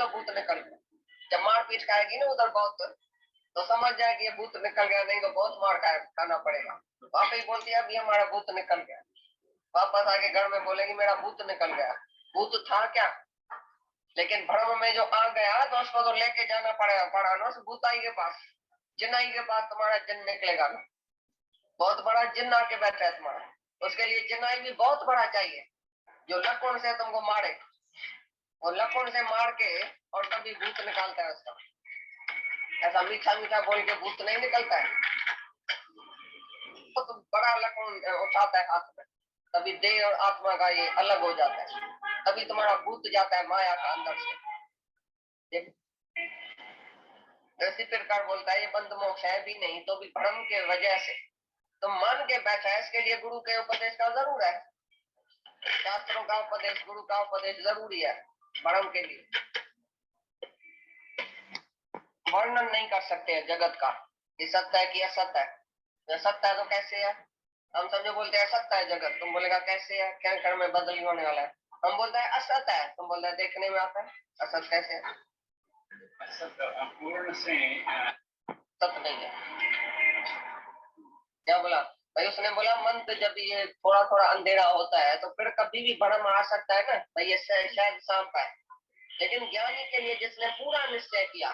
लो भूत निकल गया। जब मार पीट खाएगी ना उधर बहुत, तो समझ जाए कि ये भूत निकल गया, नहीं तो बहुत मार खाना पड़ेगा। वापस बोलती है अभी हमारा भूत निकल गया, वापस आके घर में बोलेगी मेरा भूत निकल गया। भूत था क्या, लेकिन भ्रम में जो आ गया तो उसको तो लेके जाना पड़ा ना उस भूताई के पास, जिन्नाई के पास। तुम्हारा जिन निकलेगा ना, बहुत बड़ा जिन आके बैठा है तुम्हारा, उसके लिए जिन्नाई भी बहुत बड़ा चाहिए, जो लकुन से तुमको मारे, और लकुन से मार के और तभी भूत निकालता है उसका। ऐसा मीठा मीठा बोल के भूत नहीं निकलता है, तो बड़ा लकुन उठाता है हाथ में, तभी देह और आत्मा का ये अलग हो जाता है, तभी तुम्हारा भूत जाता है माया का अंदर से। इसी प्रकार बोलता है ये बंद मोक्ष है भी नहीं तो भी भ्रम के वजह से तुम मान के बैठा है, इसके लिए गुरु के उपदेश का जरूर है, शास्त्रों का उपदेश, गुरु का उपदेश जरूरी है भ्रम के लिए। वर्णन नहीं कर सकते हैं जगत का, ये सत्य है कि असत्य है। सत्य है तो कैसे है, हम समझो बोलते हैं सत्य है जगत, तुम बोलेगा कैसे है, क्या घर में बदल होने वाला है। हम बोलते हैं असत्य है, तुम बोलते हैं देखने में आता है, असत्य कैसे है, पूर्ण से सत्य नहीं है। क्या बोला भाई, उसने बोला मन तो जब ये थोड़ा थोड़ा अंधेरा होता है तो फिर कभी भी भ्रम आ सकता है ना भाई, ये शायद सांप है, लेकिन ज्ञानी के लिए जिसने पूरा निश्चय किया,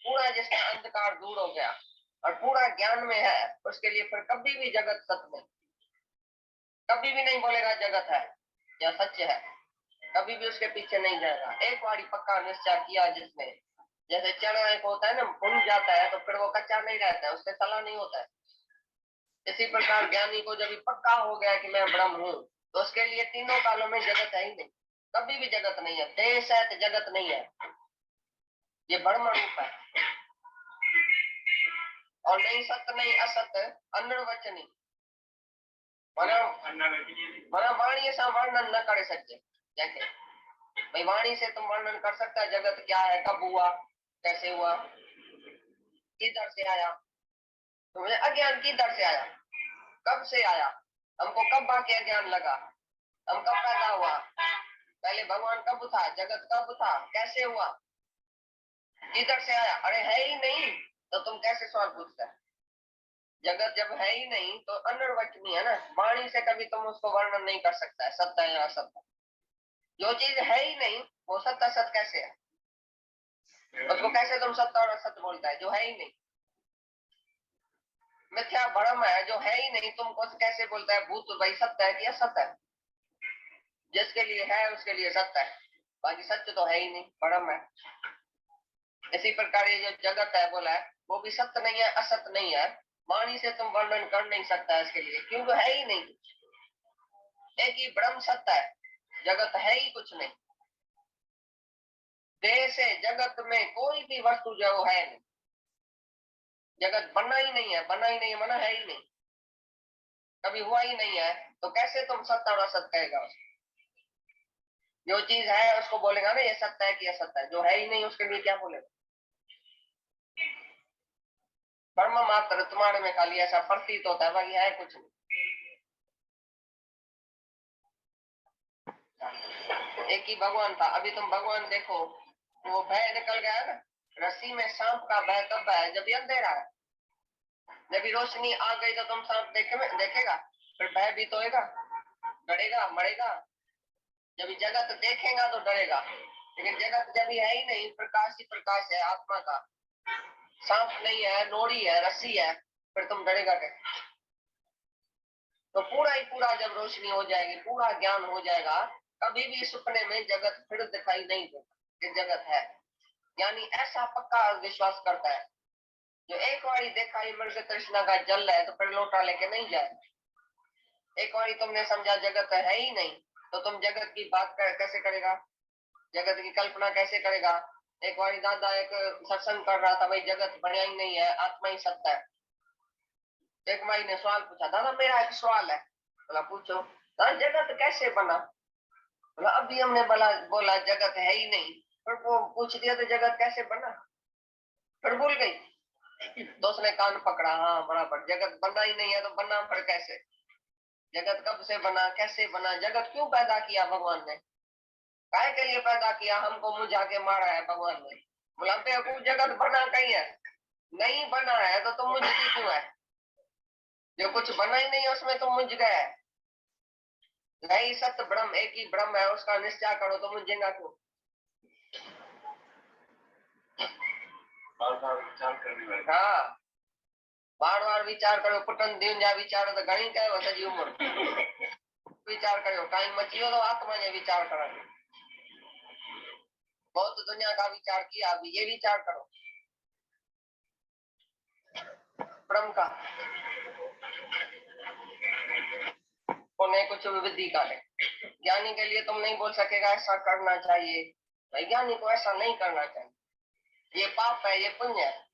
पूरा जिसका अंधकार दूर हो गया और पूरा ज्ञान में है, उसके लिए फिर कभी भी जगत सत्य नहीं, कभी भी नहीं बोलेगा जगत है या सत्य है, कभी भी उसके पीछे नहीं जाएगा। एक बार पक्का निश्चय किया जिसने, जैसे चना एक होता है ना, भुन जाता है तो फिर वो कच्चा नहीं रहता है, उससे तला नहीं होता है। इसी प्रकार ज्ञानी को जब पक्का हो गया कि मैं ब्रह्म हूँ, तो उसके लिए तीनों कालों में जगत है ही नहीं, कभी भी जगत नहीं है, देश है तो जगत नहीं है, ये ब्रह्म रूप है। और नहीं सत्य नहीं असत्य अनर्वचनीय, वाणी से वर्णन न कर सकते। जैसे भाई वाणी से तुम वर्णन कर सकता है जगत क्या है, कब हुआ, कैसे हुआ, किधर से आया, तुम्हें अज्ञान किधर से आया, कब से आया, हमको कब बाकी अज्ञान लगा, हम कब पैदा हुआ, पहले भगवान कब था, जगत कब था, कैसे हुआ, किधर से आया, अरे है ही नहीं तो तुम कैसे सवाल पूछते हैं। जगत जब है ही नहीं तो अनर्वचनीय है ना, वाणी से कभी तुम उसको वर्णन नहीं कर सकता है सत्य है या असत्य। जो चीज है ही नहीं वो सत्य असत कैसे है, उसको कैसे तुम सत्य और असत्य बोलता है जो है ही नहीं। मिथ्या भ्रम है जो है ही नहीं, तुमको कैसे बोलता है भूत भाई सत्य है कि असत्य है। जिसके लिए है उसके लिए सत्य है, बाकी सत्य तो है ही नहीं, भ्रम है। इसी प्रकार ये जो जगत है बोला है वो भी सत्य नहीं है, असत्य नहीं है, वाणी से तुम वर्णन कर नहीं सकता इसके लिए, क्योंकि है ही नहीं। एक ही ब्रह्म सत्य है, जगत है ही कुछ नहीं। देह से जगत में कोई भी वस्तु जो है नहीं, जगत बना ही नहीं है, बना ही नहीं है, मना है ही नहीं, कभी हुआ ही नहीं है, तो कैसे तुम सत्य और असत्य कहेगा उसको। जो चीज है उसको बोलेगा ना ये सत्य है कि असत्य है, जो है ही नहीं उसके लिए क्या बोलेगा। ब्रह्म मात्र तुम्हारे में खाली ऐसा प्रतीत होता है, बाकी है कुछ नहीं। एक ही भगवान था, अभी तुम भगवान देखो वो भय निकल गया ना, रस्सी में सांप का भय कब है, जब भी अंधेरा है, जब भी रोशनी आ गई तो तुम सांप देखेगा, फिर भय भी तो होगा, डरेगा मरेगा। जब जगत देखेगा तो डरेगा, लेकिन जगत जब है ही नहीं, प्रकाश ही प्रकाश है आत्मा का, सांप नहीं है, नोड़ी है, रस्सी है, फिर तुम डरेगा कैसे। तो पूरा ही पूरा जब रोशनी हो जाएगी, पूरा ज्ञान हो जाएगा, कभी भी सपने में जगत फिर दिखाई नहीं देगा कि जगत है। यानी ऐसा पक्का विश्वास करता है जो एक बारी देखा ही मृग तृष्णा का जल है तो फिर लोटा लेके नहीं जाए। एक बारी तुमने समझा जगत है ही नहीं, तो तुम जगत की बात कैसे करेगा, जगत की कल्पना कैसे करेगा। एक बारी दादा एक सत्संग कर रहा था, भाई जगत बढ़िया ही नहीं है, आत्मा ही सत्य है। एक माई ने सवाल पूछा, दादा मेरा एक सवाल है। बोला पूछो। दादा जगत कैसे बना। बोला अभी हमने बोला जगत है ही नहीं, फिर वो पूछ दिया तो जगत कैसे बना, फिर भूल गई। तो उसने कान पकड़ा, हाँ बराबर, जगत बना ही नहीं है तो बना फिर कैसे, जगत कब से बना, कैसे बना, जगत क्यों पैदा किया भगवान ने, काय के लिए पैदा किया, हमको मुझा के मारा है भगवान ने। बोला बेवकूफ, जगत बना कहीं है, नहीं बना है तो तुम मुझती क्यों है? जो कुछ बना ही नहीं है उसमें तुम मुझ गए। नहीं, सत्य ब्रह्म एक ही ब्रह्म है, उसका निश्चय करो तो मुझेगा क्यों? बार बार विचार करने वाले। हाँ, बार बार विचार करो, पुटन दिन जा विचार तो घणी कहो सजी उम्र विचार करो, कहीं मचियो तो आत्मा ने विचार करो। बहुत दुनिया का विचार किया, अभी ये विचार करो ब्रह्म का। उन्हें कुछ विधि का है, ज्ञानी के लिए तुम नहीं बोल सकेगा ऐसा करना चाहिए, वैज्ञानिक को ऐसा नहीं करना चाहिए, ये पाप है, ये पुण्य है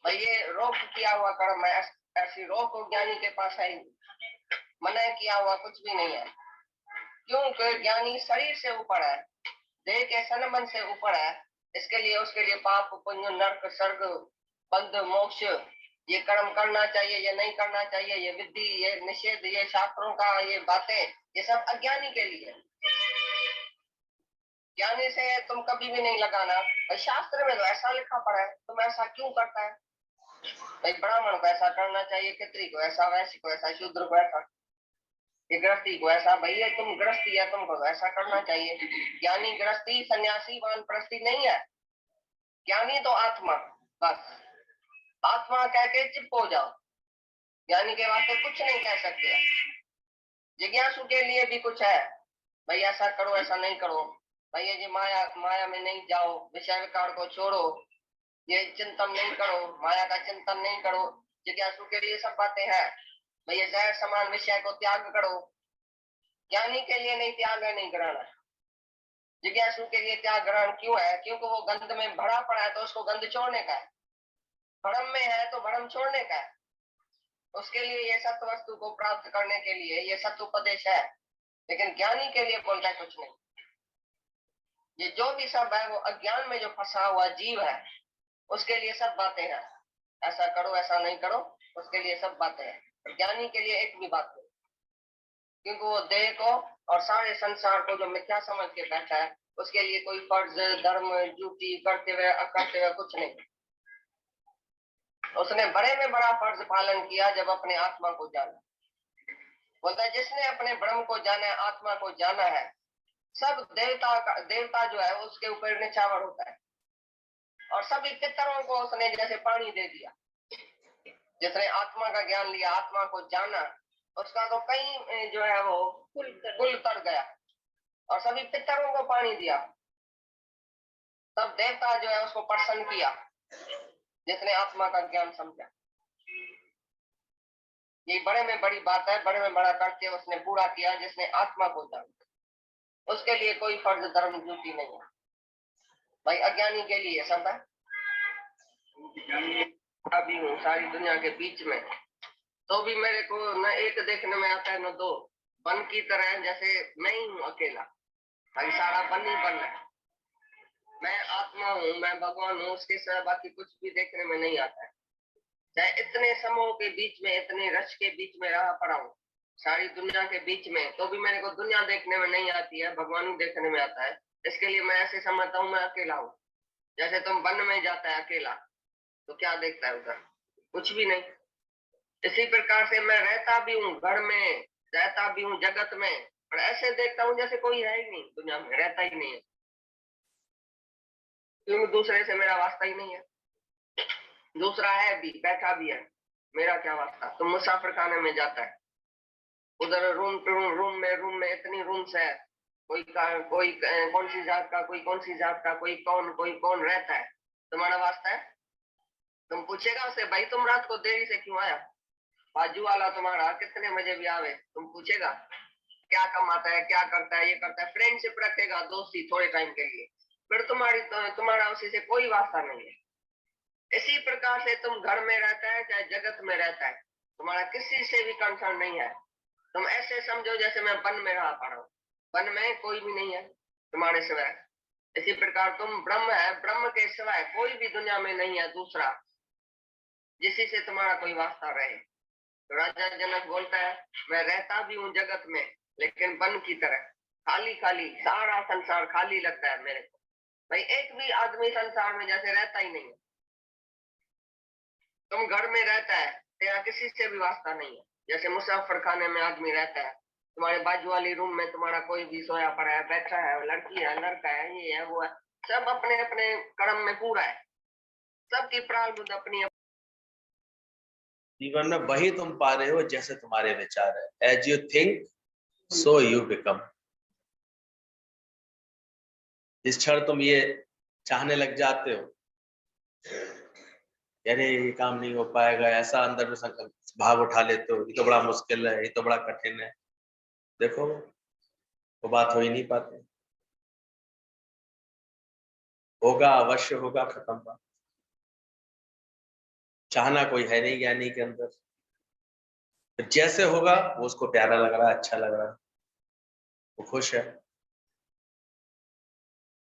भाई, ये रोक किया हुआ कर्म है। ऐसी रोक ज्ञानी के पास है ही, मना किया हुआ कुछ भी नहीं है, क्योंकि ज्ञानी शरीर से ऊपर है, देह के संबंध से ऊपर है। इसके लिए उसके लिए पाप पुण्य नरक स्वर्ग बंध मोक्ष ये कर्म करना चाहिए, ये नहीं करना चाहिए, ये विधि, ये निषेध, ये शास्त्रों का ये बातें, ये सब अज्ञानी के लिए। ज्ञानी से तुम कभी भी नहीं लगाना भाई, शास्त्र में तो ऐसा लिखा पड़ा है, तुम ऐसा क्यों करता है भाई? ब्राह्मण को ऐसा करना चाहिए, क्षत्रिय को ऐसा, वैश्य को ऐसा, शूद्र को ऐसा, ये गृहस्थी को ऐसा। भैया तुम गृहस्थी है, तुमको ऐसा करना चाहिए। ज्ञानी गृहस्थी सन्यासी वानप्रस्थी नहीं है, ज्ञानी तो आत्मा, बस आत्मा कह के चिप हो जाओ, ज्ञानी के वास्ते कुछ नहीं कह सकते। जिज्ञासु के लिए भी कुछ है भाई, ऐसा करो ऐसा नहीं करो भैया जी, माया में नहीं जाओ, विषय विकार को छोड़ो, ये चिंतन नहीं करो, माया का चिंतन नहीं करो। जिज्ञासु के लिए सब बातें हैं भैया, जहर समान विषय को त्याग करो। ज्ञानी के लिए नहीं त्याग है, नहीं ग्रहण है। जिज्ञासु के लिए त्याग ग्रहण क्यों है? क्योंकि वो गंध में भरा पड़ा है तो उसको गंध छोड़ने का है, भ्रम में है तो भ्रम छोड़ने का है। उसके लिए ये सत्य वस्तु को प्राप्त करने के लिए ये सत्य उपदेश है, लेकिन ज्ञानी के लिए बोलता है कुछ नहीं। ये जो भी सब है वो अज्ञान में जो फंसा हुआ जीव है, उसके लिए सब बातें हैं, ऐसा करो ऐसा नहीं करो, उसके लिए सब बातें हैं। ज्ञानी के लिए एक भी बात नहीं, क्योंकि वो देह को और सारे संसार को जो मिथ्या समझ के बैठा है, उसके लिए कोई फर्ज धर्म ड्यूटी करते हुए करते हुए कुछ नहीं। उसने बड़े में बड़ा फर्ज पालन किया जब अपने आत्मा को जाना। बोलता है जिसने अपने ब्रह्म को जाना है, आत्मा को जाना है, सब देवता जो है उसके ऊपर निछावर होता है, और सभी पितरों को उसने जैसे पानी दे दिया। जिसने आत्मा का ज्ञान लिया, आत्मा को जाना, उसका तो कहीं जो है वो कुल तर गया, और सभी पितरों को पानी दिया। तब देवता जो है उसको प्रसन्न किया, जिसने आत्मा का ज्ञान समझा। ये बड़े में बड़ी बात है, बड़े में बड़ा करके उसने पूरा किया जिसने आत्मा को जाना। उसके लिए कोई फर्ज धर्म ड्यूटी नहीं है भाई, अज्ञानी के लिए सब है। अभी हूँ सारी दुनिया के बीच में, तो भी मेरे को न एक देखने में आता है न दो, वन की तरह, जैसे मैं ही हूँ अकेला भाई, सारा वन ही वन है। मैं आत्मा हूँ, मैं भगवान हूँ, उसके सिवा बाकी कुछ भी देखने में नहीं आता है। चाहे इतने समूह के बीच में, इतने रश के बीच में रहा पड़ा हूँ, सारी दुनिया के बीच में, तो भी मेरे को दुनिया देखने में नहीं आती है, भगवान ही देखने में आता है। इसके लिए मैं ऐसे समझता हूँ मैं अकेला हूँ। जैसे तुम वन में जाता है अकेला तो क्या देखता है उधर? कुछ भी नहीं। इसी प्रकार से मैं रहता भी हूँ घर में, रहता भी हूँ जगत में, पर ऐसे देखता हूँ जैसे कोई है ही नहीं दुनिया में, रहता ही नहीं है, क्योंकि दूसरे से मेरा वास्ता ही नहीं है। दूसरा है भी, बैठा भी है, मेरा क्या वास्ता? तुम मुसाफिर खाने में जाता है, उधर रूम में इतनी रूम्स है, कोई कौन सी जात का, कोई कौन सी जात का, कोई कौन रहता है, तुम्हारा वास्ता है? तुम पूछेगा उसे भाई तुम रात को देरी से क्यों आया? बाजू वाला तुम्हारा कितने बजे भी आवे, तुम पूछेगा क्या कमाता है, क्या करता है, ये करता है, फ्रेंडशिप रखेगा, दोस्ती थोड़े टाइम के लिए, फिर तुम्हारा उसी से कोई वास्ता नहीं है। इसी प्रकार से तुम घर में रहता है चाहे जगत में रहता है, तुम्हारा किसी से भी कंसर्न नहीं है। तुम ऐसे समझो जैसे मैं वन में रहा पड़ा हूँ, वन में कोई भी नहीं है तुम्हारे सिवाय। इसी प्रकार तुम ब्रह्म है, ब्रह्म के सिवाय कोई भी दुनिया में नहीं है दूसरा जिसी से तुम्हारा कोई वास्ता रहे। तो राजा जनक बोलता है मैं रहता भी हूँ जगत में, लेकिन वन की तरह, खाली खाली, सारा संसार खाली लगता है मेरे को। भाई एक भी आदमी संसार में जैसे रहता ही नहीं है। तुम घर में रहता है, तेरा किसी से भी वास्ता नहीं है। जैसे मुसाफिर खाने में आदमी रहता है, तुम्हारे बाजू वाली रूम में तुम्हारा कोई भी सोया पड़ा है, बैठा है, लड़की है, लड़का है, ये है वो है, सब अपने अपने कर्म में पूरा है, सबकी प्रारब्ध अपनी। जीवन में वही तुम पा रहे हो जैसे तुम्हारे विचार है। As you think so you become. जिस क्षण तुम ये चाहने लग जाते हो, अरे ये काम नहीं हो पाएगा, ऐसा अंदर में संकल्प भाव उठा लेते हो, ये तो बड़ा मुश्किल है, ये तो बड़ा कठिन है, देखो वो बात हो ही नहीं पाती। होगा, अवश्य होगा, खत्म बात। चाहना कोई है नहीं ज्ञानी के अंदर। तो जैसे होगा वो उसको प्यारा लग रहा है, अच्छा लग रहा है, वो खुश है।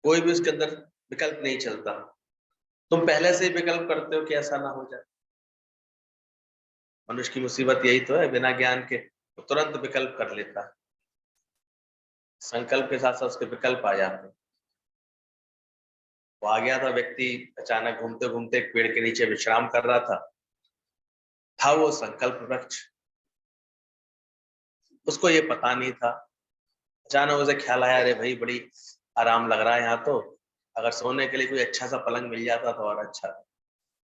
कोई भी उसके अंदर विकल्प नहीं चलता। तुम पहले से ही विकल्प करते हो कि ऐसा ना हो जाए। मनुष्य की मुसीबत यही तो है, बिना ज्ञान के वो तुरंत विकल्प कर लेता है। संकल्प के साथ साथ उसके विकल्प आ जाते हैं। वो आ गया था व्यक्ति, अचानक घूमते घूमते एक पेड़ के नीचे विश्राम कर रहा था वो संकल्प वृक्ष। उसको ये पता नहीं था, अचानक उसे ख्याल आया, अरे भाई बड़ी आराम लग रहा है यहाँ तो, अगर सोने के लिए कोई अच्छा सा पलंग मिल जाता तो और अच्छा।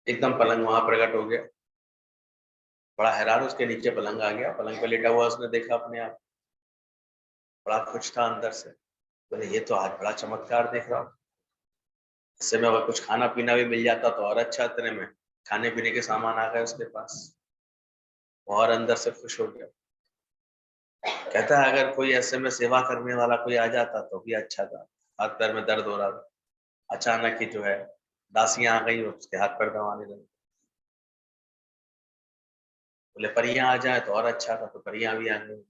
एकदम पलंग वहां प्रकट हो गया। बड़ा हैरान, उसके नीचे पलंग आ गया, पलंग पे लेटा हुआ उसने देखा अपने आप, बड़ा खुश था अंदर से। बोले ये तो आज बड़ा चमत्कार देख रहा हूँ, इससे में अगर कुछ खाना पीना भी मिल जाता तो और अच्छा। इतने में खाने पीने के सामान आ गए उसके पास, और अंदर से खुश हो गया। कहता है अगर कोई ऐसे में सेवा करने वाला कोई आ जाता तो भी अच्छा था। हाथ पैर में दर्द हो रहा था, अचानक ही जो है दासियां आ गई, उसके हाथ पैर दबाने लगी। बोले परियां आ जाए तो और अच्छा था, तो परियां भी आ गई।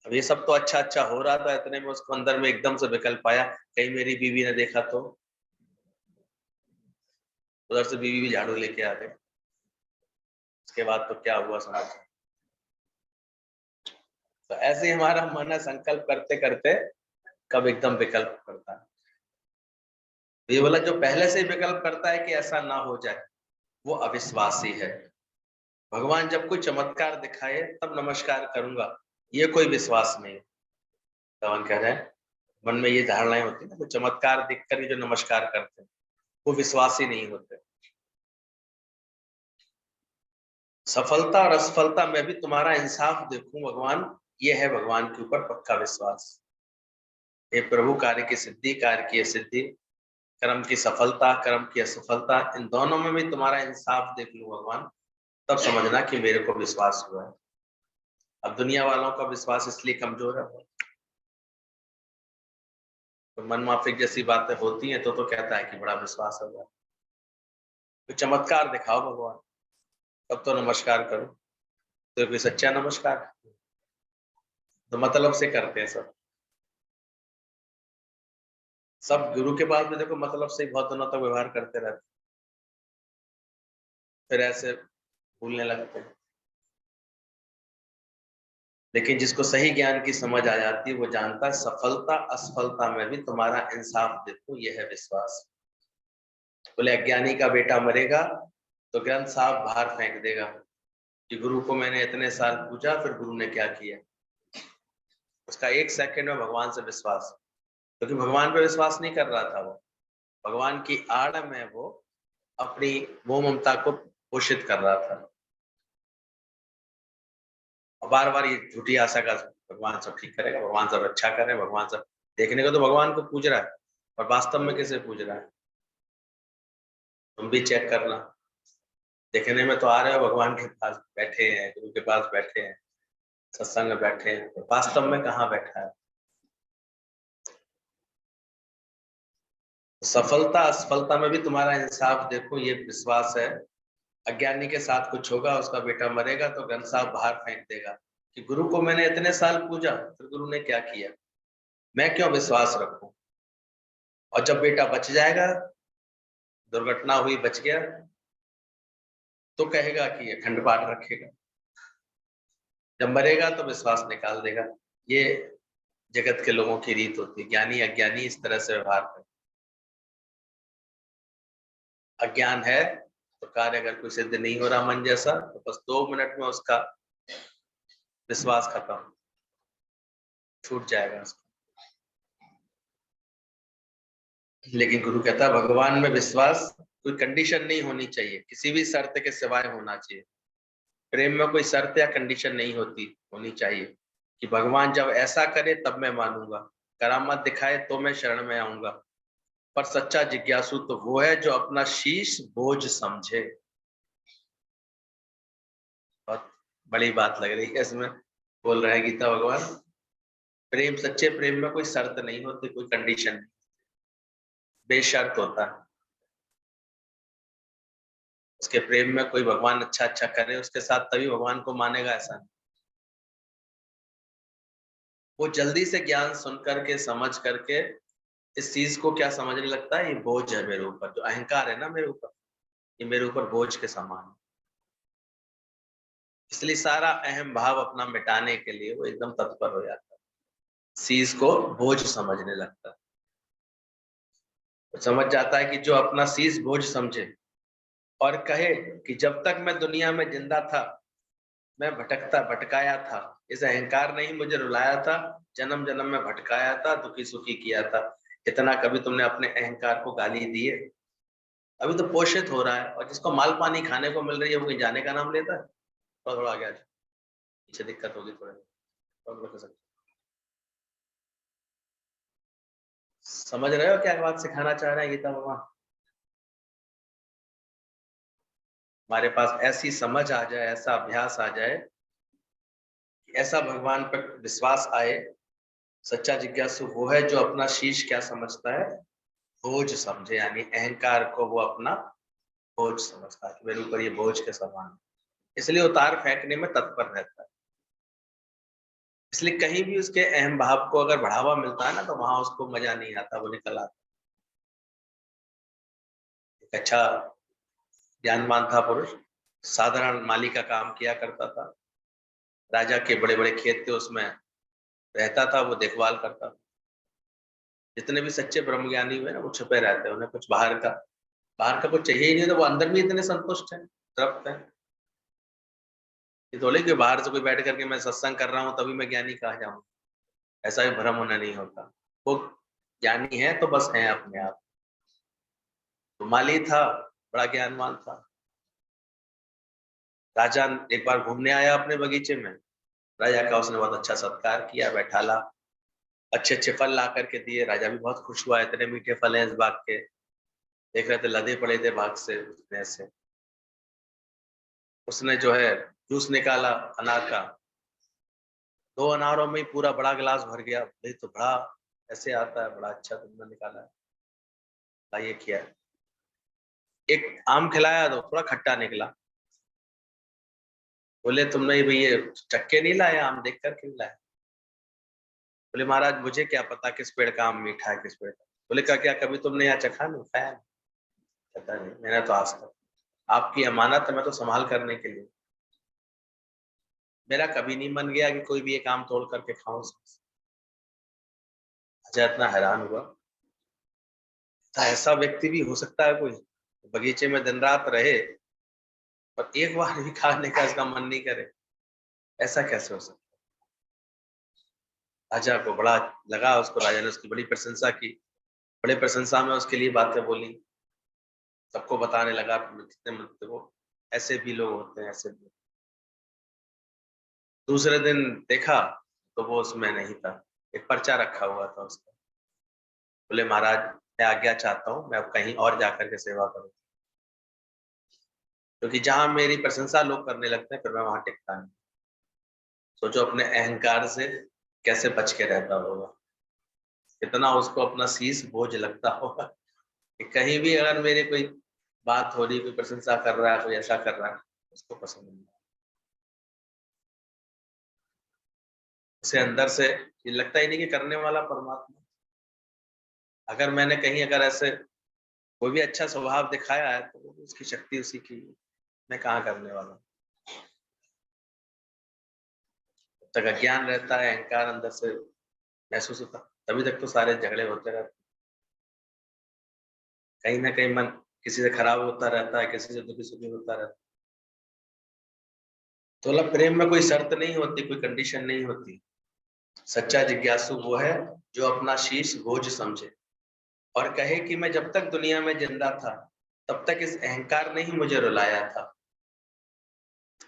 अब ये सब तो अच्छा अच्छा हो रहा था, इतने में उसको अंदर में एकदम से विकल्प आया, कहीं मेरी बीवी ने देखा तो। उधर से बीवी भी झाड़ू लेके आ गई। उसके बाद तो क्या हुआ समझ। तो ऐसे ही हमारा मन है, संकल्प करते करते कब एकदम विकल्प करता है। ये बोला जो पहले से ही विकल्प करता है कि ऐसा ना हो जाए, वो अविश्वासी है। भगवान जब कोई चमत्कार दिखाए तब नमस्कार करूंगा, ये कोई विश्वास नहीं। भगवान कह रहे हैं मन में ये धारणाएं होती है ना, तो चमत्कार दिखकर ही जो नमस्कार करते हैं वो विश्वासी नहीं होते। सफलता और असफलता में भी तुम्हारा इंसाफ देखूं भगवान, ये है भगवान के ऊपर पक्का विश्वास। हे प्रभु, कार्य की सिद्धि, कार्य की असिद्धि, कर्म की सफलता, कर्म की असफलता, इन दोनों में भी तुम्हारा इंसाफ देख लूं भगवान, तब समझना कि मेरे को विश्वास हुआ है। अब दुनिया वालों का विश्वास इसलिए कमजोर है, तो मन माफिक जैसी बातें होती हैं तो कहता है कि बड़ा विश्वास हो गया। तो चमत्कार दिखाओ भगवान, तब तो नमस्कार करो। तो कोई सच्चा नमस्कार तो मतलब से करते हैं सब। सब गुरु के पास भी देखो मतलब से ही बहुत दिनों तक व्यवहार करते रहते, फिर ऐसे भूलने लगते हैं। लेकिन जिसको सही ज्ञान की समझ आ जाती है वो जानता है सफलता असफलता में भी तुम्हारा इंसाफ देखो, यह है विश्वास। बोले अज्ञानी का बेटा मरेगा तो ग्रंथ साहब बाहर फेंक देगा कि गुरु को मैंने इतने साल पूजा, फिर गुरु ने क्या किया। उसका एक सेकंड में भगवान से विश्वास, क्योंकि भगवान पे विश्वास नहीं कर रहा था वो, भगवान की आड़ में वो अपनी मोह ममता को पोषित कर रहा था। और बार बार ये झूठी आशा का भगवान सब ठीक करेगा, भगवान सब अच्छा करे, भगवान सब देखने को तो भगवान को पूज रहा है, और वास्तव में किसे पूज रहा है तुम भी चेक करना। देखने में तो आ रहे हो भगवान के पास बैठे हैं, गुरु के पास बैठे हैं, सत्संग में बैठे हैं, तो वास्तव में कहाँ बैठा है। सफलता असफलता में भी तुम्हारा इंसाफ देखो, ये विश्वास है। अज्ञानी के साथ कुछ होगा, उसका बेटा मरेगा तो ग्रंथ साहब बाहर फेंक देगा कि गुरु को मैंने इतने साल पूजा, फिर गुरु ने क्या किया, मैं क्यों विश्वास रखूं। और जब बेटा बच जाएगा, दुर्घटना हुई बच गया, तो कहेगा कि ये अखंड पाठ रखेगा। जब मरेगा तो विश्वास निकाल देगा। ये जगत के लोगों की रीत होती है, ज्ञानी अज्ञानी इस तरह से व्यवहार करते। अज्ञान है तो कार्य अगर कोई सिद्ध नहीं हो रहा मन जैसा, तो बस 2 मिनट में उसका विश्वास खत्म, छूट जाएगा उसका। लेकिन गुरु कहता है भगवान में विश्वास कोई कंडीशन नहीं होनी चाहिए, किसी भी शर्त के सिवाय होना चाहिए। प्रेम में कोई शर्त या कंडीशन नहीं होनी चाहिए कि भगवान जब ऐसा करे तब मैं मानूंगा, करामात दिखाए तो मैं शरण में आऊंगा। पर सच्चा जिज्ञासु तो वो है जो अपना शीश बोझ समझे। बहुत बड़ी बात लग रही है इसमें, बोल रहे हैं गीता भगवान। प्रेम, सच्चे प्रेम में कोई शर्त नहीं होती, कोई कंडीशन नहीं, बेशर्त होता है। उसके प्रेम में कोई भगवान अच्छा अच्छा करे उसके साथ तभी भगवान को मानेगा, ऐसा नहीं। वो जल्दी से ज्ञान सुन करके समझ करके इस चीज को क्या समझने लगता है, ये बोझ है मेरे ऊपर, जो अहंकार है ना मेरे ऊपर, ये मेरे ऊपर बोझ के समान है। इसलिए सारा अहम भाव अपना मिटाने के लिए वो एकदम तत्पर हो जाता है, चीज को बोझ समझने लगता है। तो समझ जाता है कि जो अपना शीश बोझ समझे और कहे कि जब तक मैं दुनिया में जिंदा था मैं भटकाया था, इस अहंकार ने ही मुझे रुलाया था, जन्म जन्म में भटकाया था, दुखी सुखी किया था। इतना कभी तुमने अपने अहंकार को गाली दी है? अभी तो पोषित हो रहा है, और जिसको माल पानी खाने को मिल रही है वो कहीं जाने का नाम लेता है? थोड़ा थोड़ा आगे आ जाओ, पीछे दिक्कत होगी थोड़ी और समझ रहे हो क्या बात सिखाना चाह रहे हैं गीता भगवान? हमारे पास ऐसी समझ आ जाए, ऐसा अभ्यास आ जाए, ऐसा भगवान पर विश्वास आए। सच्चा जिज्ञासु वो है जो अपना शीश क्या समझता है, बोझ समझे, यानी अहंकार को वो अपना बोझ समझता है कि मेरे ऊपर ये बोझ के समान है, इसलिए उतार फेंकने में तत्पर रहता है। इसलिए कहीं भी उसके अहम भाव को अगर बढ़ावा मिलता है ना, तो वहां उसको मजा नहीं आता, वो निकल आता। एक अच्छा ज्ञानवान था पुरुष, साधारण माली का काम किया करता था। राजा के बड़े बड़े खेत थे, उसमें रहता था, वो देखभाल करता था। जितने भी सच्चे ब्रह्मज्ञानी हुए ना, वो छुपे रहते हैं, उन्हें कुछ बाहर का कुछ चाहिए ही नहीं, तो वो अंदर भी इतने संतुष्ट हैं, तृप्त हैं। ये थोड़े कि बाहर से कोई बैठ करके मैं सत्संग कर रहा हूँ तभी मैं ज्ञानी कहा जाऊँ, ऐसा भी भ्रम उन्हें नहीं होता। वो ज्ञानी है तो बस है अपने आप। तो माली था, बड़ा ज्ञानवान था। राजा एक बार घूमने आया अपने बगीचे में, राजा का उसने बहुत अच्छा सत्कार किया, बैठाला, अच्छे अच्छे फल ला करके दिए। राजा भी बहुत खुश हुआ, इतने मीठे फल हैं इस बाग के, देख रहे थे लदे पड़े थे बाग से ऐसे। उसने जो है जूस निकाला अनार का, 2 अनारों में ही पूरा बड़ा गिलास भर गया। भाई तो बड़ा ऐसे आता है, बड़ा अच्छा तुमने निकाला है, ये किया है। एक आम खिलाया तो थोड़ा खट्टा निकला। बोले तुमने ये भैया चक्के नहीं लाए, आम देख कर क्यों लाए? बोले महाराज मुझे क्या पता किस पेड़ का आम मीठा है किस पेड़ का। बोले क्या कभी तुमने यहाँ चखा नहीं, खाया नहीं? कहता नहीं, मैंने तो आज तक, आपकी अमानत है, मैं तो संभाल करने के लिए, मेरा कभी नहीं मन गया कि कोई भी एक आम तोड़ करके खाऊं। अच्छा, इतना हैरान हुआ, ऐसा व्यक्ति भी हो सकता है कोई, बगीचे में दिन रात रहे और एक बार भी खाने का इसका मन नहीं करे, ऐसा कैसे हो सकता? राजा को बड़ा लगा, उसको राजा ने उसकी बड़ी प्रशंसा की, बड़े प्रशंसा में उसके लिए बातें बोली, सबको बताने लगा कितने मंत्र वो, ऐसे भी लोग होते हैं, ऐसे भी। दूसरे दिन देखा तो वो उसमें नहीं था, एक पर्चा रखा हुआ था उसका। बोले महाराज मैं आज्ञा चाहता हूँ, मैं अब कहीं और जाकर के सेवा करूँ, क्योंकि जहां मेरी प्रशंसा लोग करने लगते हैं फिर मैं वहां टिकता नहीं। सोचो अपने अहंकार से कैसे बच के रहता होगा, कितना उसको अपना शीश बोझ लगता होगा कि कहीं भी अगर मेरे कोई बात हो रही, कोई प्रशंसा कर रहा है, कोई ऐसा कर रहा है, उसको पसंद नहीं। उसे अंदर से ये लगता ही नहीं कि करने वाला परमात्मा। अगर मैंने कहीं अगर ऐसे कोई भी अच्छा स्वभाव दिखाया है तो वो उसकी शक्ति उसी की है, मैं कहाँ करने वाला हूँ। जब तक अज्ञान रहता है, अहंकार अंदर से महसूस होता, तभी तक तो सारे झगड़े होते रहते, कहीं ना कहीं मन किसी से खराब होता रहता है, किसी से दुखी सुखी होता रहता है। तो बोला प्रेम में कोई शर्त नहीं होती, कोई कंडीशन नहीं होती। सच्चा जिज्ञासु वो है जो अपना शीश बोझ समझे और कहे कि मैं जब तक दुनिया में जिंदा था तब तक इस अहंकार ने ही मुझे रुलाया था।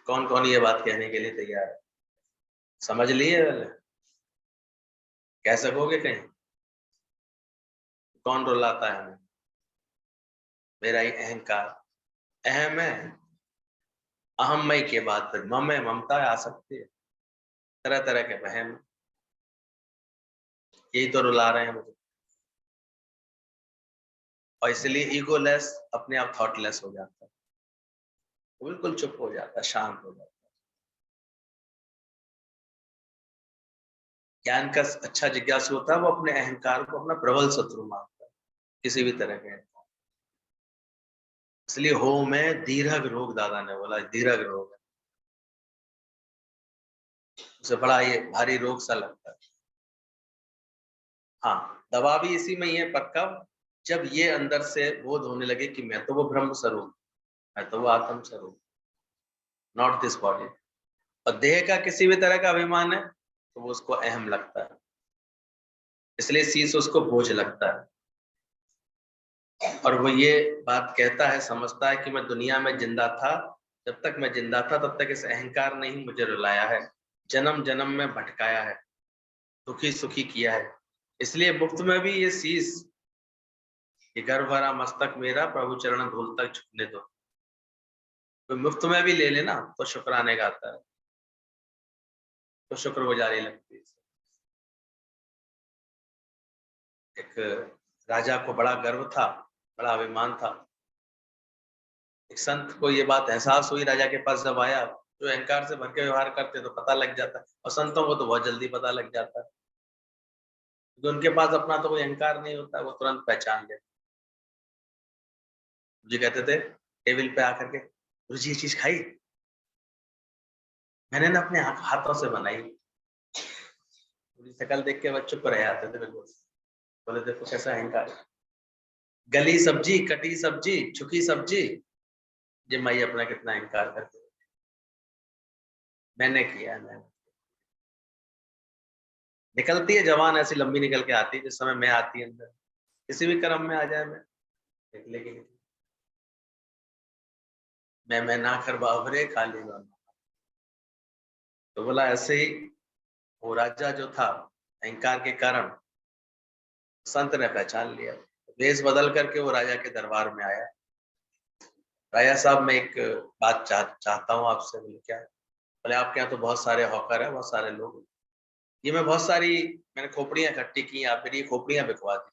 कौन कौन ये बात कहने के लिए तैयार है? समझ लिए वाले? कह सकोगे कहीं? कौन रुलाता है हमें? मेरा ही अहंकार। अहम है, अहममय के बाद फिर मम है, ममता आ सकती है, तरह तरह के वहम, यही तो रुला रहे हैं मुझे। और इसलिए ईगोलेस अपने आप थॉटलेस हो जाता है, वो बिल्कुल चुप हो जाता है, शांत हो जाता है। ज्ञान का अच्छा जिज्ञासु होता है, वो अपने अहंकार को अपना प्रबल शत्रु मानता है, किसी भी तरह के अहंकार। इसलिए हो में दीर्घ रोग, दादा ने बोला दीर्घ रोग है, उसे बड़ा ये भारी रोग सा लगता है। हाँ, दवा भी इसी में ही है, पर कब? जब ये अंदर से बोध होने लगे कि मैं तो वो ब्रह्म स्वरूप, मैं तो वो आत्म स्वरूप, नॉट दिस बॉडी। और देह का किसी भी तरह का अभिमान है तो वो उसको अहम लगता है, इसलिए शीश उसको बोझ लगता है। और वो ये बात कहता है, समझता है कि मैं दुनिया में जिंदा था, जब तक मैं जिंदा था तब तक इस अहंकार ने ही मुझे रुलाया है, जन्म जन्म में भटकाया है, दुखी सुखी किया है। इसलिए मुफ्त में भी ये शीश, ये गर्व भरा मस्तक मेरा प्रभु चरण धूल तक झुकने दो, तो मुफ्त में भी ले लेना तो शुक्राने गाता है, तो शुक्रगुजारी लगती है। एक राजा को बड़ा गर्व था, बड़ा अभिमान था। एक संत को ये बात एहसास हुई, राजा के पास जब आया, जो अहंकार से भर के व्यवहार करते तो पता लग जाता है, और संतों को तो बहुत जल्दी पता लग जाता है, क्योंकि उनके पास अपना तो कोई अहंकार नहीं होता, वो तुरंत पहचान लेते। जी कहते थे टेबल पे आकर के, गुरु जी ये चीज खाई, मैंने ना अपने हाथों से बनाई। गुरु जी शक्ल देख के बच्चों पर रह आते थे बिल्कुल, बोले देखो कैसा अहंकार है। गली सब्जी, कटी सब्जी, छुकी सब्जी, ये माई अपना कितना अहंकार करते, मैंने किया, मैंने। निकलती है जवान ऐसी लंबी निकल के आती है, जिस समय मैं आती है अंदर, किसी भी कर्म में आ जाए मैं निकले की नहीं। मैं ना कर बाबरे खाली बाबा। तो बोला ऐसे ही वो राजा जो था, अहंकार के कारण संत ने पहचान लिया, वेश बदल करके वो राजा के दरबार में आया। राजा साहब मैं एक बात चाहता हूँ आपसे। बोले क्या? बोले आपके यहाँ तो बहुत सारे हॉकर है, बहुत सारे लोग, ये मैं बहुत सारी मैंने खोपड़ियां इकट्ठी की, आप मेरी खोपड़ियां बिकवा दी।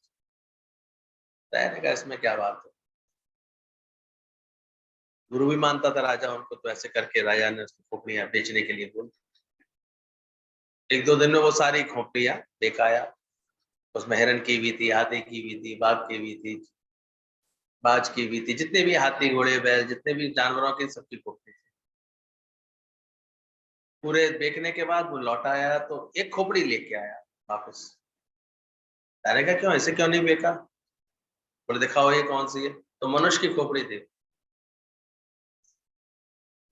मैंने कहा इसमें क्या बात है, गुरु भी मानता था राजा उनको, तो ऐसे करके राजा ने उसको खोपड़ियां बेचने के लिए बोल दी। एक दो दिन में वो सारी खोपड़ियां बेकाया, उसमें हिरन की भी थी, हाथी की भी थी, बाघ की भी थी, बाज की भी थी, जितने भी हाथी घोड़े बैल जितने भी जानवरों की, सबकी खोपड़ी थी। पूरे बेचने के बाद वो लौटा आया तो एक खोपड़ी लेके आया वापस। मैंने कहा क्यों, ऐसे क्यों नहीं बेचा? बोले दिखाओ ये कौन सी है, तो मनुष्य की खोपड़ी थी।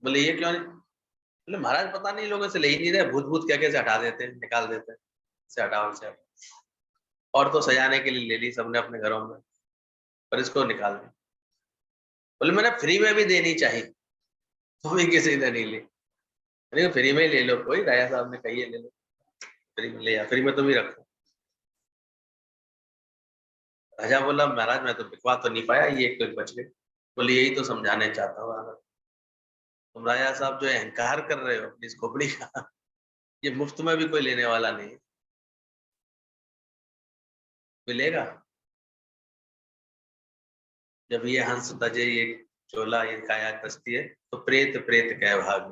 बोले ये क्यों नहीं? बोले महाराज पता नहीं लोग इसे ले ही नहीं रहे, भूत भूत क्या कैसे हटा देते हैं, निकाल देते हैं, इसे हटाओ इसे हटाओ। और तो सजाने के लिए ले ली सबने अपने घरों में, पर इसको निकाल दी। बोले मैंने फ्री में भी देनी चाहिए, तो भी किसी ने नहीं ली। मैंने कहा फ्री में ही ले लो, कोई राजा साहब ने कही है ले लो, फ्री में ले आ, फ्री में तुम ही रखो। राजा बोला महाराज मैं तो बिकवा तो नहीं पाया, ये एक तो बच गई। बोले यही तो समझाने चाहता हूँ आनंद। तुम राजा साहब जो अहंकार कर रहे हो अपनी इस खोपड़ी का, ये मुफ्त में भी कोई लेने वाला नहीं है, मिलेगा। जब ये हंस तजे ये चोला ये काया कसती है, तो प्रेत प्रेत कह भाग।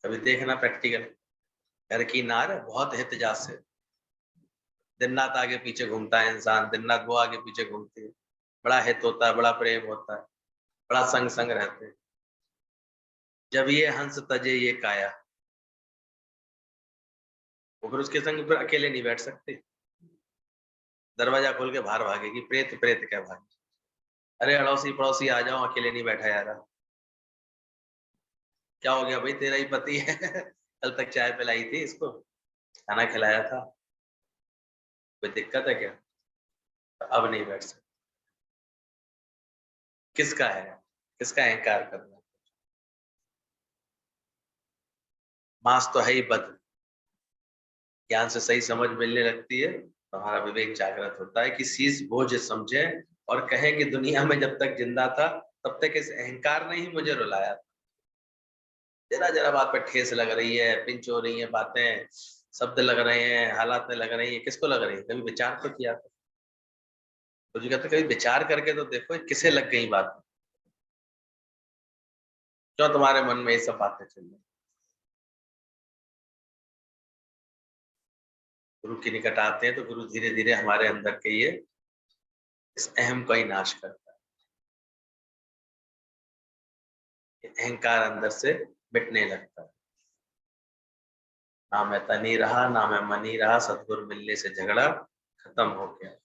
कभी देखना प्रैक्टिकल, घर की नार बहुत हित जा से, दिन रात आगे पीछे घूमता है इंसान, दिन रात वो आगे पीछे घूमती है, बड़ा हित होता है, बड़ा प्रेम होता है, बड़ा संग संग रहते हैं। जब ये हंस तजे ये काया, वो फिर उसके संग फिर अकेले नहीं बैठ सकते, दरवाजा खोल के बाहर भागेगी, प्रेत प्रेत क्या भागे। अरे अड़ोसी पड़ोसी आ जाओ, अकेले नहीं बैठा यार। क्या हो गया भाई, तेरा ही पति है कल तक चाय पिलाई थी इसको, खाना खिलाया था, कोई दिक्कत है क्या? अब नहीं बैठ सकते। किसका है, किसका अहंकार करना? मांस तो है ही बद। ज्ञान से सही समझ मिलने लगती है तो हमारा विवेक जागृत होता है कि शीश बोझ समझे और कहे कि दुनिया में जब तक जिंदा था तब तक इस अहंकार ने ही मुझे रुलाया। जरा जरा बात पर ठेस लग रही है, पिंच हो रही है बातें, शब्द लग रहे हैं, हालातें लग रही है, किसको लग रही है? कभी विचार तो किया? तो जी कहते कभी विचार करके तो देखो ये किसे लग गई बात, क्यों तुम्हारे मन में ये सब बातें चल रही? गुरु के निकट आते हैं तो गुरु धीरे धीरे हमारे अंदर के ये इस अहम का ही नाश करता है। ये अहंकार अंदर से मिटने लगता है। ना मैं तनी रहा, ना मैं मनी रहा, सतगुरु मिलने से झगड़ा खत्म हो गया।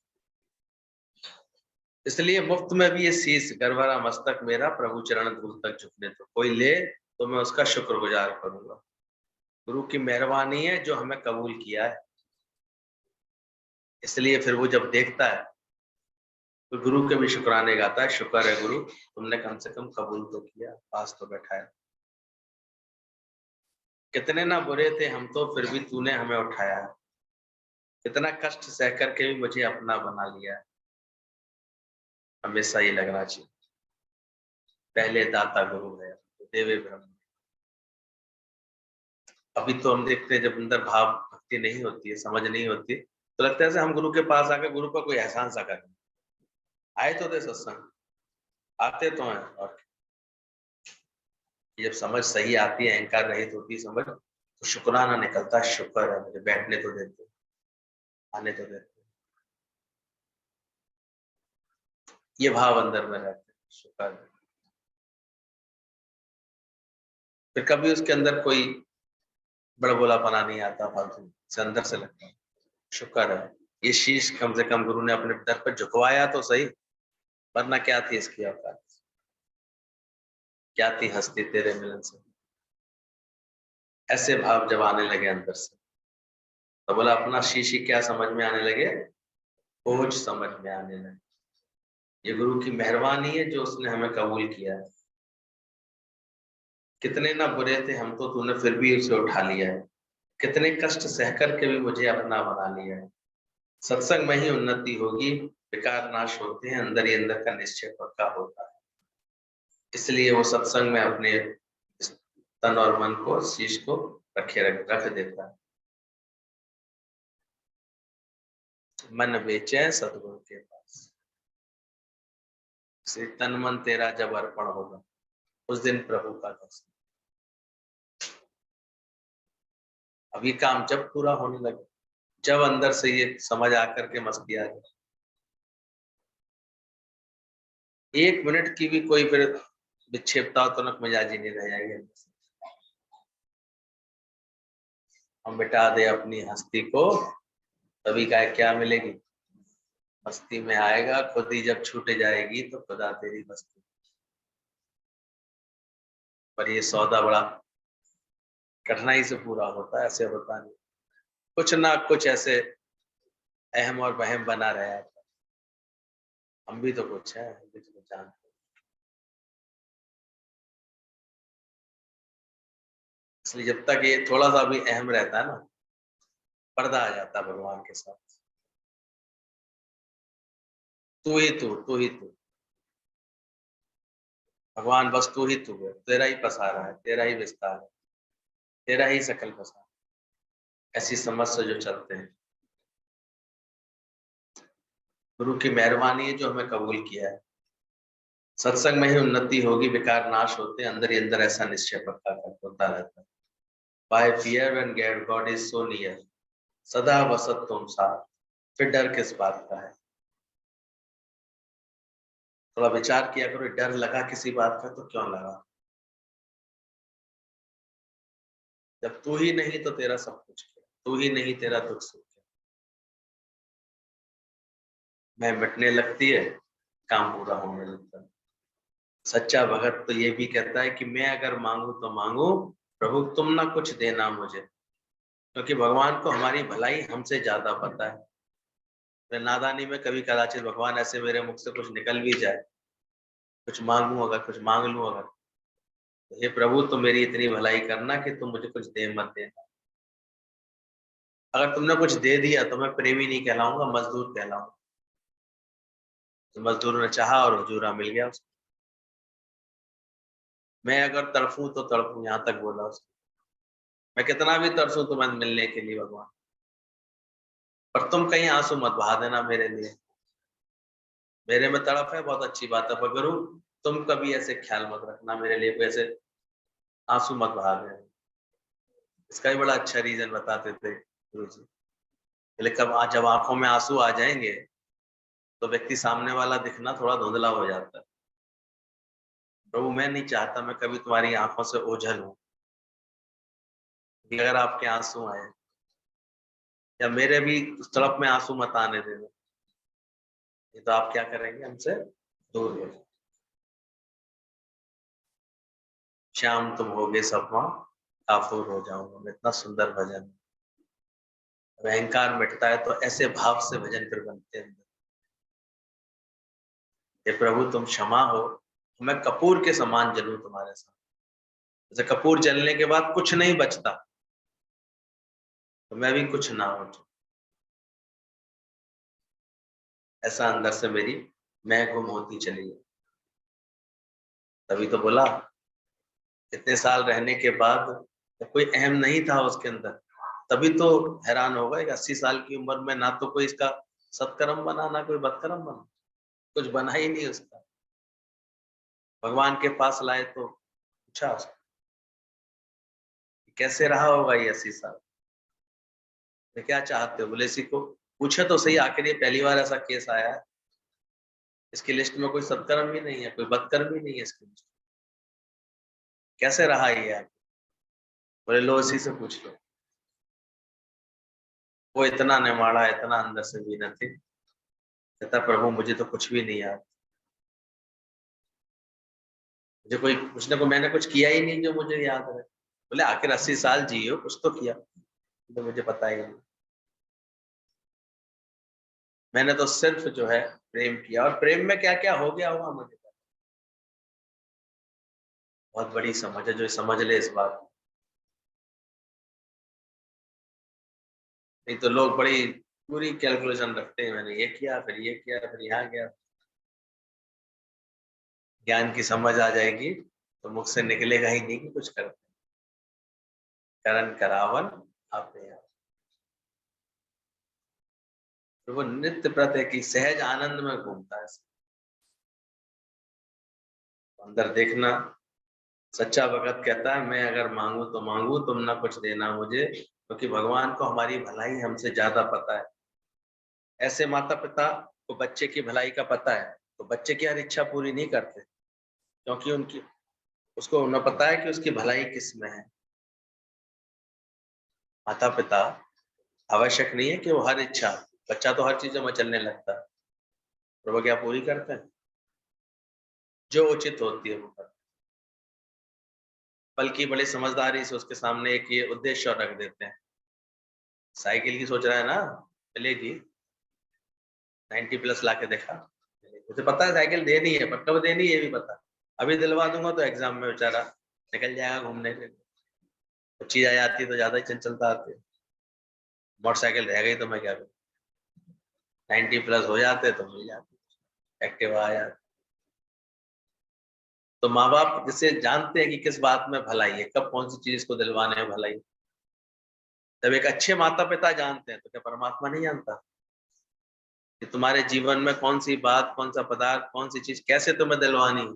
इसलिए मुफ्त में भी ये शीश गर्भरा मस्तक मेरा, प्रभु चरण धूल तक झुकने तो कोई ले तो मैं उसका शुक्रगुजार करूंगा। गुरु की मेहरबानी है जो हमें कबूल किया है, इसलिए फिर वो जब देखता है तो गुरु के भी शुक्राने गाता है, शुक्र है गुरु तुमने कम से कम कबूल तो किया, पास तो बैठाया। कितने ना बुरे थे हम तो फिर भी तूने हमें उठाया, कितना कष्ट सह करके भी मुझे अपना बना लिया। हमेशा ये लगना चाहिए पहले दाता गुरु है तो देवे ब्रह्म। अभी तो हम देखते हैं जब अंदर भाव भक्ति नहीं होती है, समझ नहीं होती, तो लगता है जैसे हम गुरु के पास आकर गुरु का कोई एहसान सा करें। आए तो थे सत्संग, आते तो हैं, और जब समझ सही आती है, अहंकार रहित होती है समझ, तो शुक्राना निकलता है, शुक्र है मुझे बैठने तो देते, आने तो देते। ये भाव अंदर में रहते हैं, शुक्र है। फिर कभी उसके अंदर कोई बड़बोलापना नहीं आता, फालतू से अंदर से लगता है शुक्र है। ये शीश कम से कम गुरु ने अपने दर पर झुकवाया तो सही, वरना क्या थी इसकी औकात, क्या थी हस्ती तेरे मिलन से। ऐसे भाव जब आने लगे अंदर से तो बोला अपना शीशी क्या समझ में आने लगे, बोझ समझ में आने लगे। ये गुरु की मेहरबानी है जो उसने हमें कबूल किया है। कितने ना बुरे थे हम तो तूने फिर भी उसे उठा लिया है, कितने कष्ट सह करके भी मुझे अपना बना लिया है। सत्संग में ही उन्नति होगी, विकार नाश होते हैं, अंदर ही अंदर का निश्चय पक्का होता है। इसलिए वो सत्संग में अपने इस तन और मन को, शीश को रख देता है। मन बेचे सतगुरु के पास से, तन मन तेरा जब अर्पण होगा उस दिन प्रभु का दर्शन। अभी काम जब पूरा होने लगे, जब अंदर से ये समझ आकर के मस्ती आ जाए, एक मिनट की भी कोई फिर विक्षेपता तनक मिजाजी नहीं रह जाएगी। हम मिटा दे अपनी हस्ती को, तभी का क्या मिलेगी, मस्ती में आएगा, खुद ही जब छूट जाएगी तो खुदा तेरी मस्ती। पर ये सौदा बड़ा कठिनाई से पूरा होता है, ऐसे होता नहीं, कुछ ना कुछ ऐसे अहम और वहम बना रहा है। हम भी तो कुछ है, हम भी तो कुछ जानते हैं। इसलिए जब तक ये थोड़ा सा भी अहम रहता है ना, पर्दा आ जाता है भगवान के साथ। तू ही तू ही तू, भगवान बस तू ही तू है, तेरा ही पसारा है, तेरा ही विस्तार है, तेरा ही सकल पसारा। ऐसी समझ से जो चलते हैं, गुरु की मेहरबानी है जो हमें कबूल किया है। सत्संग में ही उन्नति होगी, विकार नाश होते हैं, अंदर ही अंदर ऐसा निश्चय पक्का होता रहता है। By fear when God is so near, सदा वसत तुम साथ, फिर डर किस बात का है। थोड़ा विचार किया करो, डर लगा किसी बात का तो क्यों लगा, जब तू ही नहीं तो तेरा सब कुछ क्या। तू ही नहीं तेरा दुख सुख क्या। मैं मिटने लगती है, काम पूरा होने लगता है। सच्चा भगत तो ये भी कहता है कि मैं अगर मांगू तो मांगू, प्रभु तुम ना कुछ देना मुझे, क्योंकि भगवान को हमारी भलाई हमसे ज्यादा पता है। मैं नादानी में कभी कदाचित भगवान ऐसे मेरे मुख से कुछ निकल भी जाए, कुछ मांगू अगर, कुछ मांग लूं अगर, तो हे प्रभु तुम मेरी इतनी भलाई करना कि तुम मुझे कुछ दे मत देना। अगर तुमने कुछ दे दिया तो मैं प्रेमी नहीं कहलाऊंगा, मजदूर कहलाऊंगा। तो मजदूर ने चाहा और हुजूरा मिल गया उसको। मैं अगर तड़फूं तो तड़फूं, यहाँ तक बोला उसने। मैं कितना भी तरसूं तुम्हें मिलने के लिए भगवान, पर तुम कहीं आंसू मत बहा देना मेरे लिए। मेरे में तड़प है, बहुत अच्छी बात है, पर गुरु तुम कभी ऐसे ख्याल मत रखना मेरे लिए, कोई ऐसे आंसू मत बहा देना। इसका भी बड़ा अच्छा रीजन बताते थे गुरु जी। लेकिन जब आंखों में आंसू आ जाएंगे तो व्यक्ति सामने वाला दिखना थोड़ा धुंधला हो जाता है। प्रभु मैं नहीं चाहता मैं कभी तुम्हारी आंखों से ओझल हूं, कि अगर आपके आंसू आए या मेरे भी उस तड़प में आंसू मत आने देना, ये तो आप क्या करेंगे, हमसे दूर हो जाए। श्याम तुम होगे सपना, काफूर हो जाऊंगा मैं। इतना सुंदर भजन। जब अहंकार मिटता है तो ऐसे भाव से भजन फिर बनते हैं। हे प्रभु तुम क्षमा हो, मैं कपूर के समान जलूं तुम्हारे साथ। जैसे कपूर जलने के बाद कुछ नहीं बचता, तो मैं भी कुछ ना हो, ऐसा अंदर से मेरी मैं गुम होती चली है। तभी तो बोला इतने साल रहने के बाद तो कोई अहम नहीं था उसके अंदर। तभी तो हैरान होगा, एक 80 साल की उम्र में ना तो कोई इसका सत्कर्म बना, ना कोई बदकर्म बना, कुछ बना ही नहीं उसका। भगवान के पास लाए तो पूछा उसको, कैसे रहा होगा ये 80 साल, तो क्या चाहते हो, बोले इसी को पूछे तो सही, आखिर ये पहली बार ऐसा केस आया है, इसकी लिस्ट में कोई सत्कर्म भी नहीं है, कोई बदकर्म भी नहीं है इसकी लिस्ट, कैसे रहा ये यार। बोले लो इसी से पूछ लो। वो इतना निमाड़ा, इतना अंदर से विनय थे, कहता प्रभु मुझे तो कुछ भी नहीं याद, मुझे कोई पूछने को मैंने कुछ किया ही नहीं जो मुझे याद है। बोले आखिर 80 साल जियो, कुछ तो किया, तो मुझे पता ही नहीं। मैंने तो सिर्फ जो है प्रेम किया, और प्रेम में क्या क्या हो गया होगा मुझे पता। बहुत बड़ी समझ है, जो समझ ले इस बात को। नहीं तो लोग बड़ी पूरी कैलकुलेशन रखते हैं, मैंने ये किया फिर ये किया फिर यहाँ गया। ज्ञान की समझ आ जाएगी तो मुख से निकलेगा ही नहीं कि कुछ करते, करण करावन आपने आप। तो वो नित्य प्रत है कि सहज आनंद में घूमता है। अंदर देखना, सच्चा भगत कहता है मैं अगर मांगू तो मांगू तुम ना कुछ देना मुझे, क्योंकि भगवान को हमारी भलाई हमसे ज्यादा पता है। ऐसे माता पिता को बच्चे की भलाई का पता है तो बच्चे की हर इच्छा पूरी नहीं करते, क्योंकि उनकी उसको उन्हें पता है कि उसकी भलाई किस में है। माता पिता आवश्यक नहीं है कि वो हर इच्छा, बच्चा तो हर चीजों में चलने लगता है, पर वो क्या पूरी करते हैं, जो उचित होती है वो करते हैं। बल्कि बड़ी समझदारी से उसके सामने एक ये उद्देश्य और रख देते हैं। साइकिल की सोच रहा है ना, चलेगी 90 प्लस ला के देखा, मुझे पता है साइकिल देनी है पर कब देनी है ये भी पता। अभी दिलवा दूंगा तो एग्जाम में बेचारा निकल जाएगा घूमने के लिए। तो चीज आ जाती है तो ज्यादा ही चंचलता आती है। मोटरसाइकिल रह गई तो मैं क्या करूँ, 90 प्लस हो जाते तो मिल जाती, एक्टिवा आ जाती। तो माँ बाप जिसे जानते हैं कि किस बात में भलाई है, कब कौन सी चीज को दिलवाने में भलाई। जब एक अच्छे माता पिता जानते हैं तो क्या परमात्मा नहीं जानता कि तुम्हारे जीवन में कौन सी बात, कौन सा पदार्थ, कौन सी चीज कैसे तुम्हें दिलवानी है।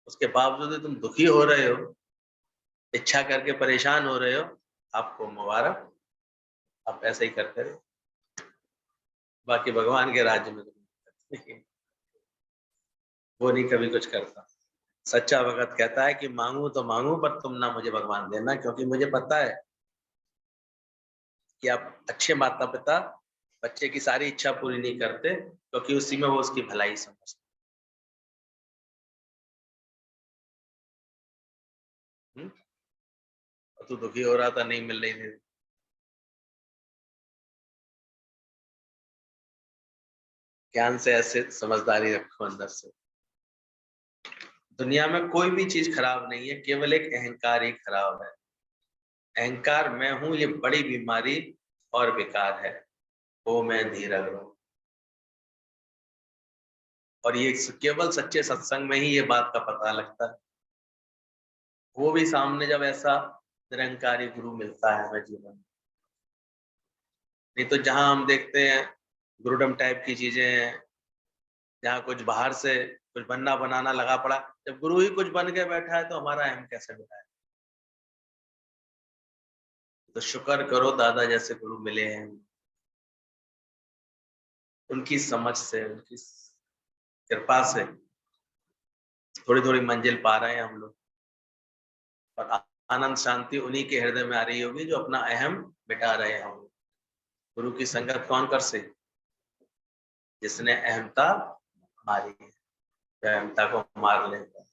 उसके बावजूद तुम दुखी हो रहे हो, इच्छा करके परेशान हो रहे हो, आपको मुबारक, आप ऐसे ही करते रहे। बाकी भगवान के राज्य में तो वो नहीं कभी कुछ करता। सच्चा भगत कहता है कि मांगू तो मांगू पर तुम ना मुझे भगवान देना, क्योंकि मुझे पता है कि आप अच्छे माता पिता बच्चे की सारी इच्छा पूरी नहीं करते, क्योंकि उसी में वो उसकी भलाई समझते। और तू दुखी हो रहा था, नहीं मिल रही थी। ज्ञान से ऐसे समझदारी रखो अंदर से। दुनिया में कोई भी चीज खराब नहीं है, केवल एक अहंकार ही खराब है। अहंकार मैं हूं, ये बड़ी बीमारी और बेकार है। वो मैं धीरज रहूं। और ये केवल सच्चे सत्संग में ही ये बात का पता लगता है। वो भी सामने जब ऐसा निरंकारी गुरु मिलता है हमें जीवन में। नहीं तो जहां हम देखते हैं गुरुडम टाइप की चीजें हैं, जहाँ कुछ बाहर से कुछ बनना बनाना लगा पड़ा, जब गुरु ही कुछ बन के बैठा है तो हमारा अहम कैसे मिला है। तो शुक्र करो दादा जैसे गुरु मिले हैं, उनकी समझ से, उनकी कृपा से थोड़ी थोड़ी मंजिल पा रहे हैं हम लोग। और आनंद शांति उन्हीं के हृदय में आ रही होगी जो अपना अहम मिटा रहे हैं। गुरु की संगत कौन कर से, जिसने अहमता मारी है, अहमता को मार लेता है।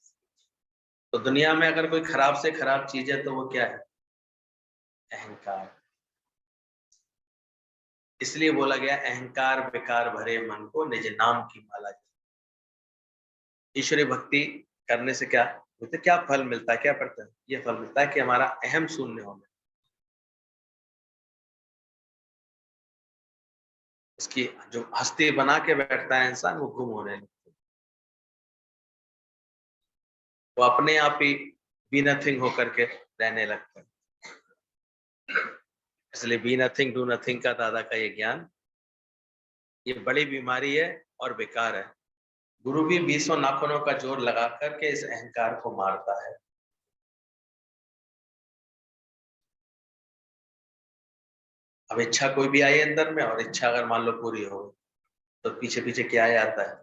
तो दुनिया में अगर कोई खराब से खराब चीज है तो वो क्या है, अहंकार। इसलिए बोला गया अहंकार विकार भरे मन को निज नाम की माला। ईश्वरी भक्ति करने से क्या बोलते, क्या फल मिलता है, क्या पड़ता है, ये फल मिलता है कि हमारा अहम शून्य होना। इसकी जो हस्ती बना के बैठता है इंसान, वो गुम होने लगता है। वो अपने आप ही बी नथिंग होकर के रहने लगता है। इसलिए बी नथिंग डू नथिंग का दादा का ये ज्ञान, ये बड़ी बीमारी है और बेकार है। गुरु भी 20 नाखूनों का जोर लगा करके इस अहंकार को मारता है। अब इच्छा कोई भी आई अंदर में, और इच्छा अगर मान लो पूरी हो, तो पीछे पीछे क्या आता है,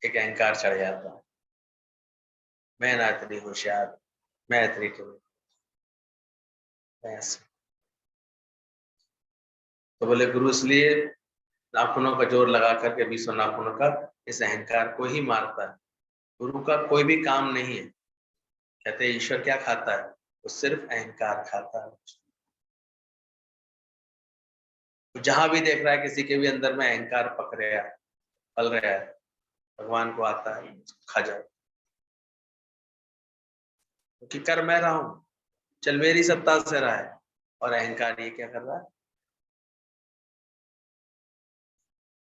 एक अहंकार चढ़ जाता है। मैं ना इतनी होशियार, मैं इतनी क्यों, ऐसे। तो बोले गुरु इसलिए नाखूनों का जोर लगा करके 20 नाखूनों का इस अहंकार को ही मारता है। गुरु का कोई भी काम नहीं है। कहते हैं ईश्वर क्या खाता है, वो सिर्फ अहंकार खाता है। जहां भी देख रहा है किसी के भी अंदर में अहंकार पक रहा है, पल रहा है, भगवान को आता है खा जाओ। क्योंकि कर मैं रहा हूं, चल मेरी सत्ता से रहा है। और अहंकार ये क्या कर रहा है,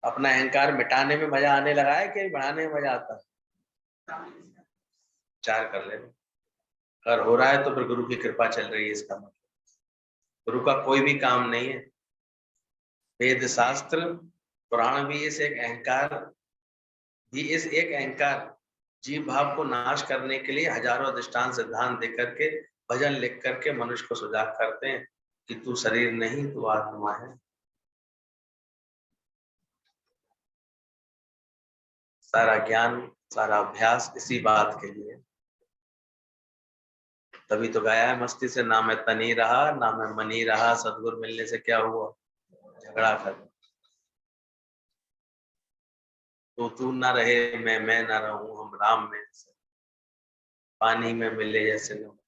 अपना अहंकार मिटाने में मजा आने लगा है कि बढ़ाने में मजा आता है। विचार कर ले, अगर हो रहा है तो फिर गुरु की कृपा चल रही है, इसका मतलब गुरु का कोई भी काम नहीं है। वेद शास्त्र पुराण भी इस एक अहंकार, जीव भाव को नाश करने के लिए हजारों दृष्टांत सिद्धांत दे करके, भजन लिख करके मनुष्य को सुजाग करते हैं कि तू शरीर नहीं, तू आत्मा है। सारा ज्ञान, सारा अभ्यास इसी बात के लिए। तभी तो गाया है मस्ती से, ना मैं तनी रहा ना मैं मनी रहा, सदगुरु मिलने से क्या हुआ, झगड़ा कर। तो तू ना रहे, मैं ना रहूं, हम राम में से पानी में मिले जैसे लोग।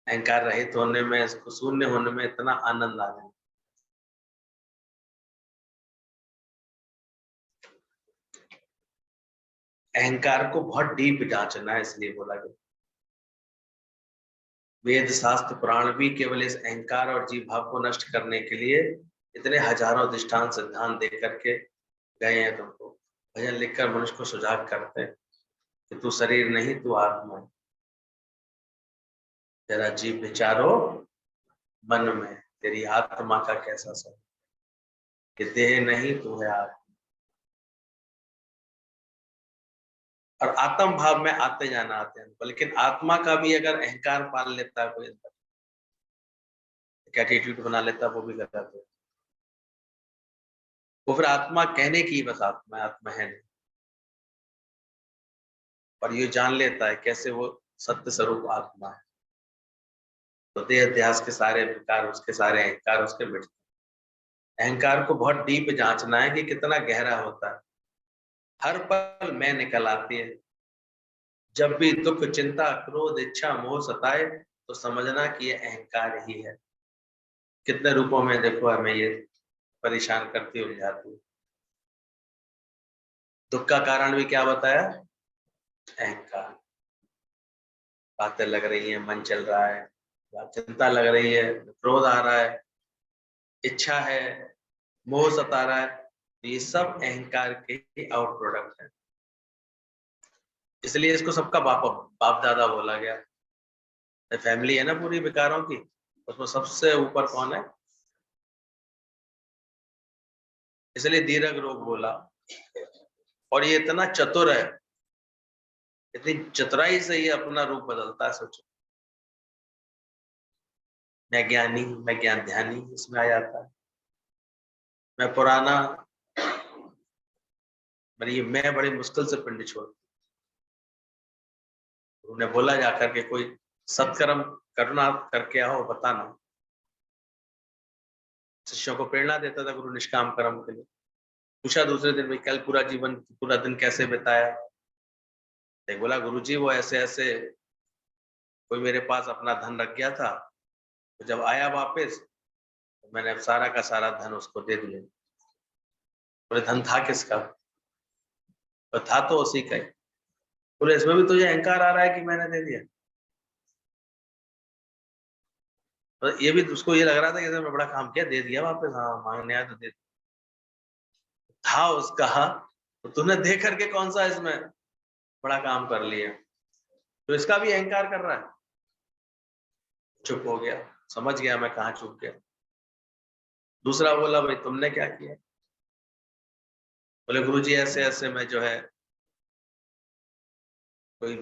अहंकार रहित होने में, शून्य होने में इतना आनंद आ जाए। अहंकार को बहुत डीप जांचना है, इसलिए बोला गया। वेद शास्त्र पुराण भी केवल इस अहंकार और जीव भाव को नष्ट करने के लिए इतने हजारों दृष्टांत सिद्धांत दे करके गए हैं तुमको। भजन लिखकर मनुष्य को सुजाग करते हैं कि तू शरीर नहीं, तू आत्मा है। जरा जीव विचारो मन में, तेरी आत्मा का कैसा सब, कि देह नहीं तू है आत्मा। और आत्म भाव में आते जाना आते हैं, लेकिन आत्मा का भी अगर अहंकार पाल लेता है कोई अंदर, एटीट्यूड बना लेता है, वो भी गलत है। वो फिर आत्मा कहने की बस आत्मा है, आत्मा है नहीं। और ये जान लेता है कैसे वो सत्य स्वरूप आत्मा है। तो देह अध्यास के सारे विकार, उसके सारे अहंकार उसके मिटते। अहंकार को बहुत डीप जांचना है कि कितना गहरा होता है। हर पल मैं निकल आती है। जब भी दुख, चिंता, क्रोध, इच्छा, मोह सताए तो समझना कि ये अहंकार ही है। कितने रूपों में देखो हमें ये परेशान करती, उलझाती है। दुख का कारण भी क्या बताया? अहंकार। बातें लग रही हैं, मन चल रहा है, चिंता लग रही है, क्रोध आ रहा है, इच्छा है, मोह सता रहा है, तो ये सब अहंकार के आउट प्रोडक्ट है। इसलिए इसको सबका बाप बाप दादा बोला गया। फैमिली है ना पूरी विकारों की, उसमें सबसे ऊपर कौन है? इसलिए दीर्घ रोग बोला। और ये इतना चतुर है, इतनी चतुराई से ये अपना रूप बदलता है। सोचो, मैं ज्ञानी, मैं ज्ञान ध्यानी, इसमें आ जाता है। मैं पुराना, मैं बड़ी मुश्किल से पिंड छोड़। उन्होंने बोला जाकर के कोई सत्कर्म करना करके आओ, बताना। शिष्यों को प्रेरणा देता था गुरु निष्काम कर्म के लिए। पूछा दूसरे दिन, भाई कल पूरा जीवन, पूरा दिन कैसे बिताया? एक बोला, गुरुजी वो ऐसे ऐसे, कोई मेरे पास अपना धन रख गया था, तो जब आया वापस तो मैंने सारा का सारा धन उसको दे दिया। बोले धन था किसका? तो था तो उसी का ही। बोले इसमें भी तुझे अहंकार आ रहा है कि मैंने दे दिया? तो ये भी उसको ये लग रहा था कि मैं बड़ा काम किया, दे दिया वापस, हाँ मांगने आया तो दे दिया। था उसका, तो तूने दे करके कौन सा इसमें बड़ा काम कर लिया? तो इसका भी अहंकार कर रहा है। चुप हो गया, समझ गया मैं कहाँ चुप गया। दूसरा बोला, भाई तुमने क्या किया? बोले गुरुजी ऐसे ऐसे मैं जो है, कोई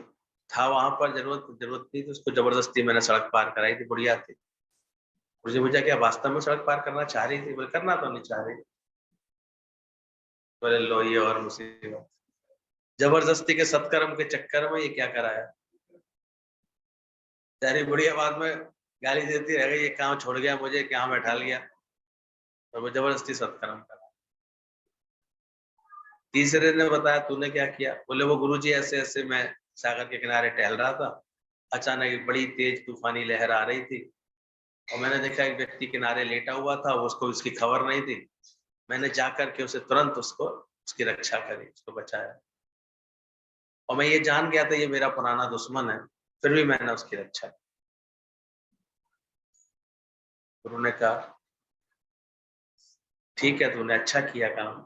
था वहां पर, जरूरत नहीं थी, उसको जबरदस्ती मैंने सड़क पार कराई थी, बुढ़िया थी। गुरुजी मुझे क्या वास्तव में सड़क पार करना चाह रही थी? बोले करना तो नहीं चाह रही। बोले लो ये और मुसीबत, जबरदस्ती के सत्कर्म के चक्कर में ये क्या कराया। सारी बुढ़िया बाद में गाली देती रह गई, ये काम छोड़ गया मुझे, क्या बैठा लिया, और वो जबरदस्ती सत्कर्म करा। तीसरे ने बताया, तूने क्या किया? बोले वो गुरुजी ऐसे ऐसे मैं सागर के किनारे टहल रहा था, अचानक एक बड़ी तेज तूफानी लहर आ रही थी, और मैंने देखा एक व्यक्ति किनारे लेटा हुआ था, वो उसको उसकी खबर नहीं थी। मैंने जाकर के उसे तुरंत उसको उसकी रक्षा करी, उसको बचाया। और मैं ये जान गया था ये मेरा पुराना दुश्मन है, फिर भी मैंने उसकी रक्षा की। गुरु ने कहा ठीक है, तूने अच्छा किया काम,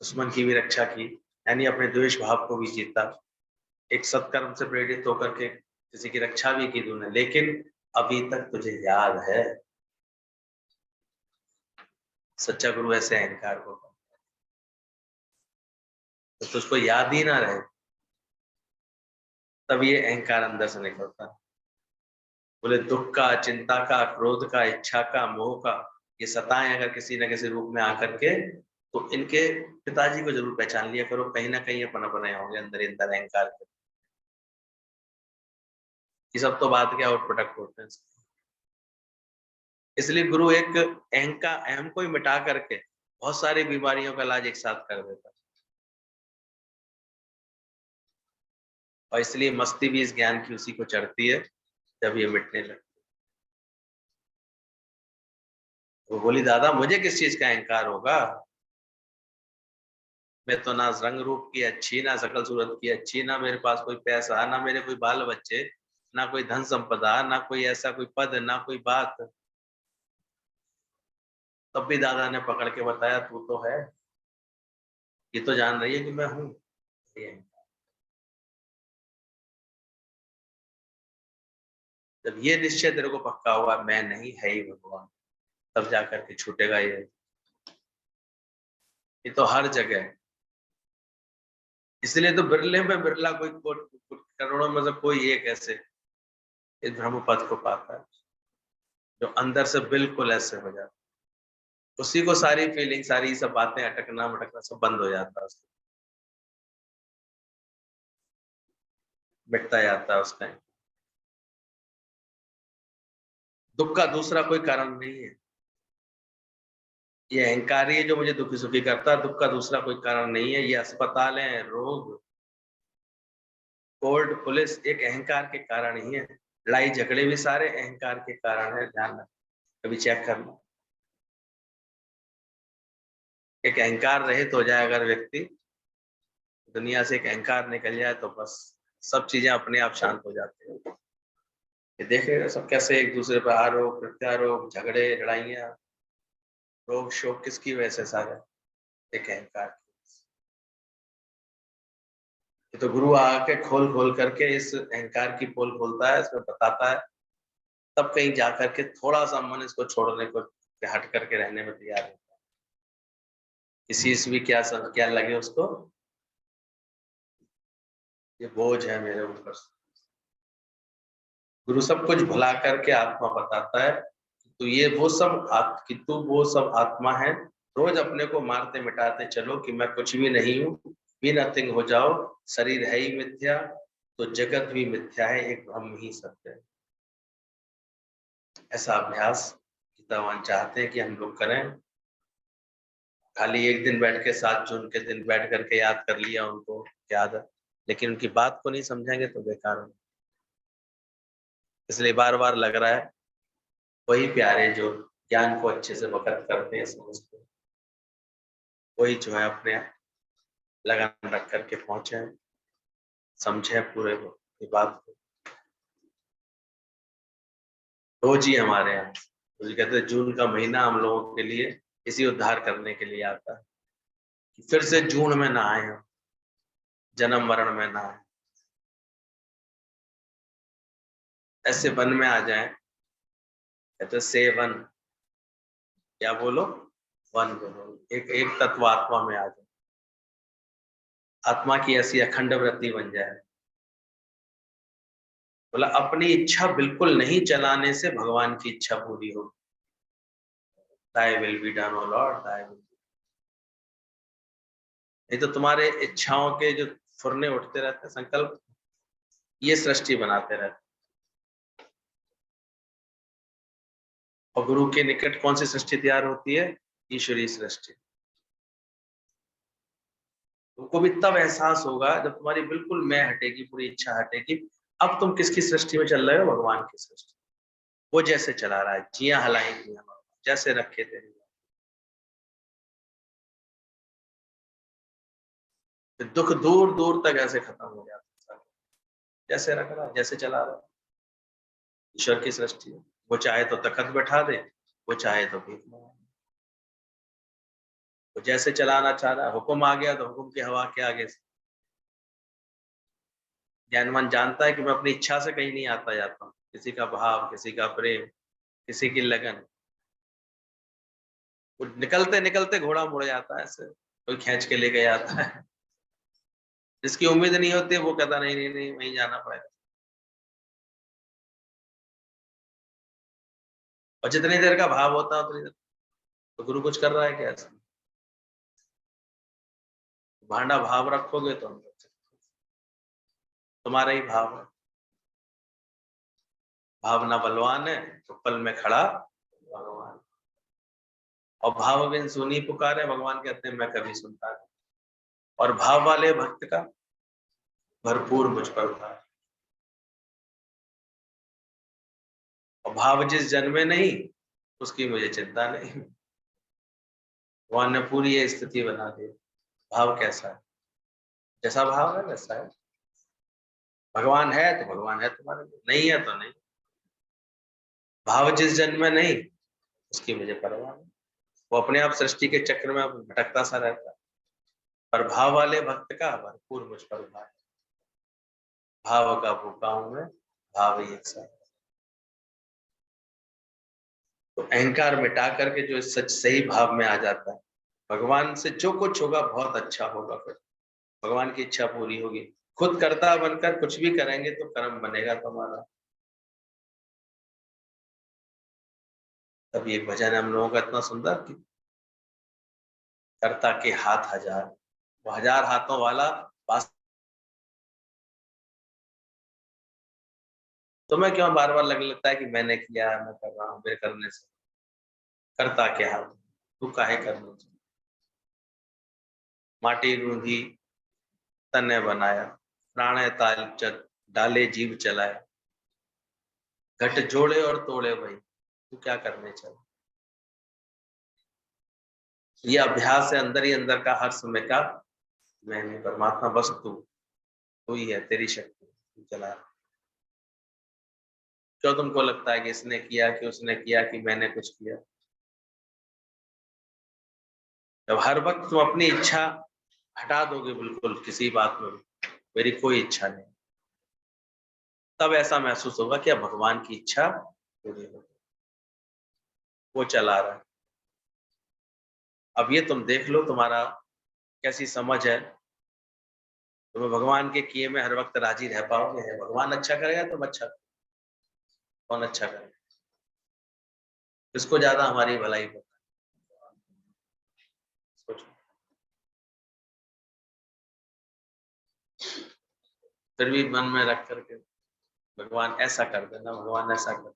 दुश्मन की भी रक्षा की, यानी अपने द्वेष भाव को भी जीता, एक सत्कर्म से प्रेरित होकर के किसी की रक्षा भी की तूने, लेकिन अभी तक तुझे याद है? सच्चा गुरु ऐसे अहंकार को, तो तुझको याद ही ना रहे, तब ये अहंकार अंदर से निकलता है। बोले दुख का, चिंता का, क्रोध का, इच्छा का, मोह का, ये सताएं अगर किसी न किसी रूप में आकर के, तो इनके पिताजी को जरूर पहचान लिया करो, कहीं ना कहीं ये पनप रहे होंगे अंदर ही अंदर अहंकार के। ये सब तो बात के आउट प्रोडक्ट होते हैं। इसलिए गुरु एक अहम को ही मिटा करके बहुत सारी बीमारियों का इलाज एक साथ कर देता है। और इसलिए मस्ती भी इस ज्ञान की उसी को चढ़ती है जब ये मिटने लगती है। वो बोली, दादा मुझे किस चीज का अहंकार होगा? मैं तो ना रंग रूप की अच्छी, ना शकल सूरत की अच्छी, ना मेरे पास कोई पैसा, ना मेरे कोई बाल बच्चे, ना कोई धन संपदा, ना कोई ऐसा कोई पद, ना कोई बात। तब भी दादा ने पकड़ के बताया, तू तो है, ये तो जान रही है कि मैं हूं। ये जब ये निश्चय तेरे को पक्का हुआ मैं नहीं, है ही भगवान, तब जाकर के छूटेगा ये तो हर जगह है। इसलिए तो बिरले में बिरला कोई करोड़ों में से कोई एक ऐसे इस ब्रह्म पद को पाता है जो अंदर से बिल्कुल ऐसे हो जाता है। उसी को सारी फीलिंग, सारी सब बातें, अटकना मटकना सब बंद हो जाता है, उसको मिटता जाता है उस टाइम। दुख का दूसरा कोई कारण नहीं है। ये अहंकार ही है जो मुझे दुखी सुखी करता है, दुख का दूसरा कोई कारण नहीं है। ये अस्पताल है, रोग, कोर्ट, पुलिस एक अहंकार के कारण ही है। लड़ाई झगड़े भी सारे अहंकार के कारण है, ध्यान रखना, कभी चेक करना। एक अहंकार रहित हो जाए अगर व्यक्ति, दुनिया से एक अहंकार निकल जाए तो बस सब चीजें अपने आप शांत हो जाती है। ये देखेगा सब कैसे एक दूसरे पर आरोप प्रत्यारोप, झगड़े, लड़ाइयाँ, रोग शोक किसकी वजह से सारे? एक अहंकार की। ये तो गुरु आके खोल खोल करके इस अहंकार की पोल खोलता है, इसमें बताता है, तब कहीं जा करके थोड़ा सा मन इसको छोड़ने को, हट करके रहने में तैयार होता है। किसी से भी क्या लगे उसको, ये बोझ है मेरे ऊपर। गुरु सब कुछ भुला करके आत्मा बताता है तो ये वो सब कि तू वो सब आत्मा है। रोज अपने को मारते मिटाते चलो कि मैं कुछ भी नहीं हूँ, बी नथिंग हो जाओ। शरीर है ही मिथ्या तो जगत भी मिथ्या है, एक ब्रह्म ही सत्य है। ऐसा अभ्यास गीतावान चाहते हैं कि हम लोग करें। खाली एक दिन बैठ के 7 जून के दिन बैठ करके याद कर लिया उनको, याद है, लेकिन उनकी बात को नहीं समझेंगे तो बेकार हो। इसलिए बार बार लग रहा है वही प्यारे जो ज्ञान को अच्छे से वक़्त करते हैं, समझते हैं, वही जो है अपने लगन रख करके पहुंचे, समझे पूरे की बात को। रोज ही हमारे यहाँ तो कहते हैं जून का महीना हम लोगों के लिए इसी उद्धार करने के लिए आता है कि फिर से जून में ना आए हम, जन्म मरण में ना आए, ऐसे वन में आ जाए। कहते से वन, क्या बोलो, वन बोलो, एक एक तत्व आत्मा में आ जाए, आत्मा की ऐसी अखंड वृत्ति बन जाए। बोला अपनी इच्छा बिल्कुल नहीं चलाने से भगवान की इच्छा पूरी हो। Thy will be done, O Lord, thy will be। नहीं तो तुम्हारे इच्छाओं के जो फुरने उठते रहते हैं, संकल्प ये सृष्टि बनाते रहते हैं। और गुरु के निकट कौन सी सृष्टि तैयार होती है? ईश्वरीय सृष्टि। तुमको भी तब एहसास होगा जब तुम्हारी बिल्कुल मैं हटेगी, पूरी इच्छा हटेगी। अब तुम किसकी सृष्टि में चल रहे हो? भगवान की सृष्टि। वो जैसे चला रहा है, जिया हलाई जिया, जैसे रखे थे दुख दूर दूर तक ऐसे खत्म हो जाता है, जैसे रख रहा है, जैसे चला रहा है। ईश्वर की सृष्टि है, वो चाहे तो तखत बैठा दे, वो चाहे तो भीख मांगे। वो जैसे चलाना चाह रहा है, हुक्म आ गया तो हुक्म की हवा के आगे से। ज्ञानवान जानता है कि मैं अपनी इच्छा से कहीं नहीं आता जाता हूँ, किसी का भाव, किसी का प्रेम, किसी की लगन, वो निकलते निकलते घोड़ा मुड़ जाता है, ऐसे कोई खींच के लेके जाता है। जिसकी उम्मीद नहीं होती वो कहता नहीं नहीं नहीं वहीं जाना पड़ेगा। और जितनी देर का भाव होता है उतनी देर तो गुरु कुछ कर रहा है क्या? ऐसा भांडा भाव रखोगे तो तुम्हारा ही भाव है। भावना बलवान है तो पल में खड़ा भगवान। और भाव बिन सुनी पुकारे, भगवान कहते हैं मैं कभी सुनता नहीं। और भाव वाले भक्त का भरपूर मुझ पर भार। और भाव जिस जन्मे नहीं उसकी मुझे चिंता नहीं। भगवान ने पूरी ये स्थिति बना दी। भाव कैसा है? जैसा भाव है वैसा है। भगवान है तो भगवान है तुम्हारे लिए, नहीं है तो नहीं। भाव जिस जन्म में नहीं उसकी मुझे परवाह नहीं। वो अपने आप सृष्टि के चक्र में भटकता सा रहता है। पर भाव वाले भक्त का भरपूर मुझ पर भार। भाव का भूखा हूं मैं, भाव ही एक साथ। तो अहंकार मिटा करके जो सच सही भाव में आ जाता है, भगवान से जो कुछ होगा बहुत अच्छा होगा। फिर भगवान की इच्छा पूरी होगी। खुद कर्ता बनकर कुछ भी करेंगे तो कर्म बनेगा तुम्हारा। तब ये भजन हम लोगों का इतना सुंदर कि कर्ता के हाथ हजार, वो हजार हाथों वाला तुम्हें क्यों बार बार लगता है कि मैंने किया, मैं कर रहा हूँ, मेरे करने से करता क्या है, तू काहे करना चाहिए। माटी रूंधी तने बनाया, प्राणे ताल डाले जीव चलाया, घट जोड़े और तोड़े भाई, तू क्या करने चला। ये अभ्यास है अंदर ही अंदर का हर समय का, मैंने परमात्मा बस तू ही है, तेरी शक्ति तू चला। क्यों तुमको लगता है कि इसने किया, कि उसने किया, कि मैंने कुछ किया। जब हर वक्त तुम अपनी इच्छा हटा दोगे बिल्कुल किसी बात में, मेरी कोई इच्छा नहीं, तब ऐसा महसूस होगा कि अब भगवान की इच्छा पूरी हो, वो चला रहा है। अब ये तुम देख लो तुम्हारा कैसी समझ है, तुम्हें भगवान के किए में हर वक्त राजी रह पाओगे। भगवान अच्छा करेगा तुम अच्छा, कौन अच्छा करेगा, किसको ज्यादा हमारी भलाई पता है, सोचो। फिर भी मन में रख करके भगवान ऐसा कर देना, भगवान ऐसा कर,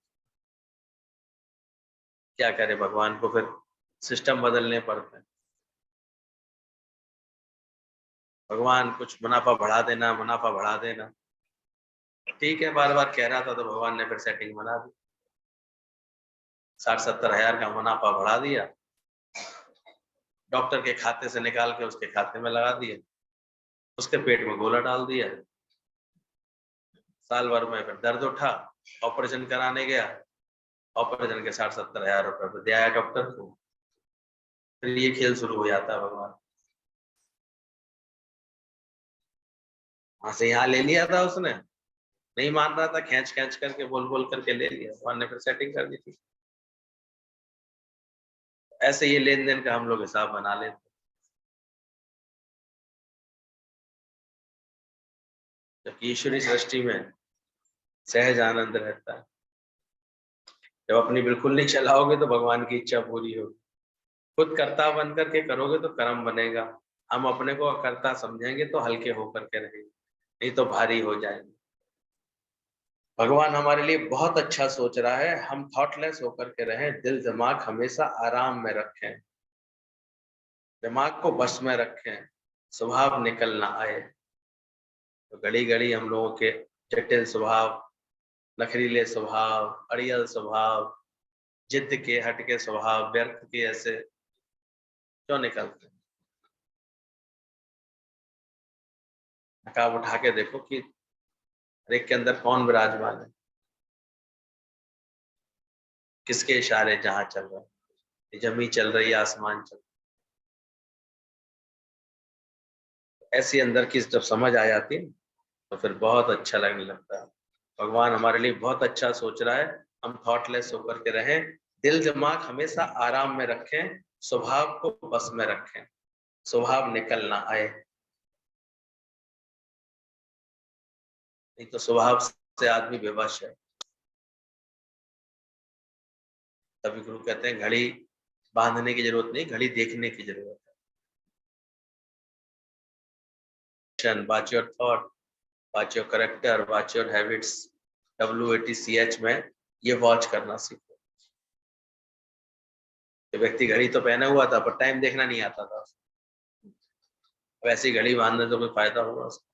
क्या करे भगवान को, फिर सिस्टम बदलने पड़ते हैं। भगवान कुछ मुनाफा बढ़ा देना, मुनाफा बढ़ा देना, ठीक है, बार बार कह रहा था तो भगवान ने फिर सेटिंग बना दी, 60-70 हजार का मुनाफा बढ़ा दिया, डॉक्टर के खाते से निकाल के उसके खाते में लगा दिया, उसके पेट में गोला डाल दिया, साल भर में फिर दर्द उठा, ऑपरेशन कराने गया, ऑपरेशन के 60-70 हजार रुपए दे आया डॉक्टर को। फिर ये खेल शुरू हो जाता है भगवान, वहां से यहाँ ले लिया था उसने, नहीं मान रहा था, खींच खींच करके बोल बोल करके ले लिया, भगवान ने फिर सेटिंग कर दी थी। ऐसे ये लेन देन का हम लोग हिसाब बना लेते, जबकि ईश्वरी सृष्टि में सहज आनंद रहता है। जब अपनी बिल्कुल नहीं चलाओगे तो भगवान की इच्छा पूरी होगी। खुद कर्ता बन करके करोगे तो कर्म बनेगा, हम अपने को कर्ता समझेंगे तो हल्के होकर के रहेंगे, नहीं तो भारी हो जाएंगे। भगवान हमारे लिए बहुत अच्छा सोच रहा है, हम थॉटलेस होकर के रहें, दिल दिमाग हमेशा आराम में रखें, दिमाग को बस में रखें, स्वभाव निकल ना आए। तो घड़ी घड़ी हम लोगों के जटिल स्वभाव, नखरीले स्वभाव, अड़ियल स्वभाव, जिद के हट के स्वभाव, व्यर्थ के ऐसे क्यों निकलते हैं। नकाब उठा के देखो कि हर एक के अंदर कौन विराजमान है, किसके इशारे जहां चल रहा है, जमी चल रही है, आसमान चल रहा है। ऐसी अंदर की जब समझ आ जाती है तो फिर बहुत अच्छा लगने लगता है। भगवान हमारे लिए बहुत अच्छा सोच रहा है, हम थॉटलेस होकर के रहें, दिल दिमाग हमेशा आराम में रखें, स्वभाव को बस में रखें, स्वभाव निकल ना आए। नहीं तो स्वभाव से आदमी बेवश है। तभी गुरु कहते हैं घड़ी बांधने की जरूरत नहीं, घड़ी देखने की जरूरत है। Watch your thought, watch your character, watch your habits, WATCH में ये वॉच करना सीखो। ये व्यक्ति घड़ी तो पहना हुआ था पर टाइम देखना नहीं आता था, वैसी घड़ी बांधने तो कोई फायदा होगा उसका।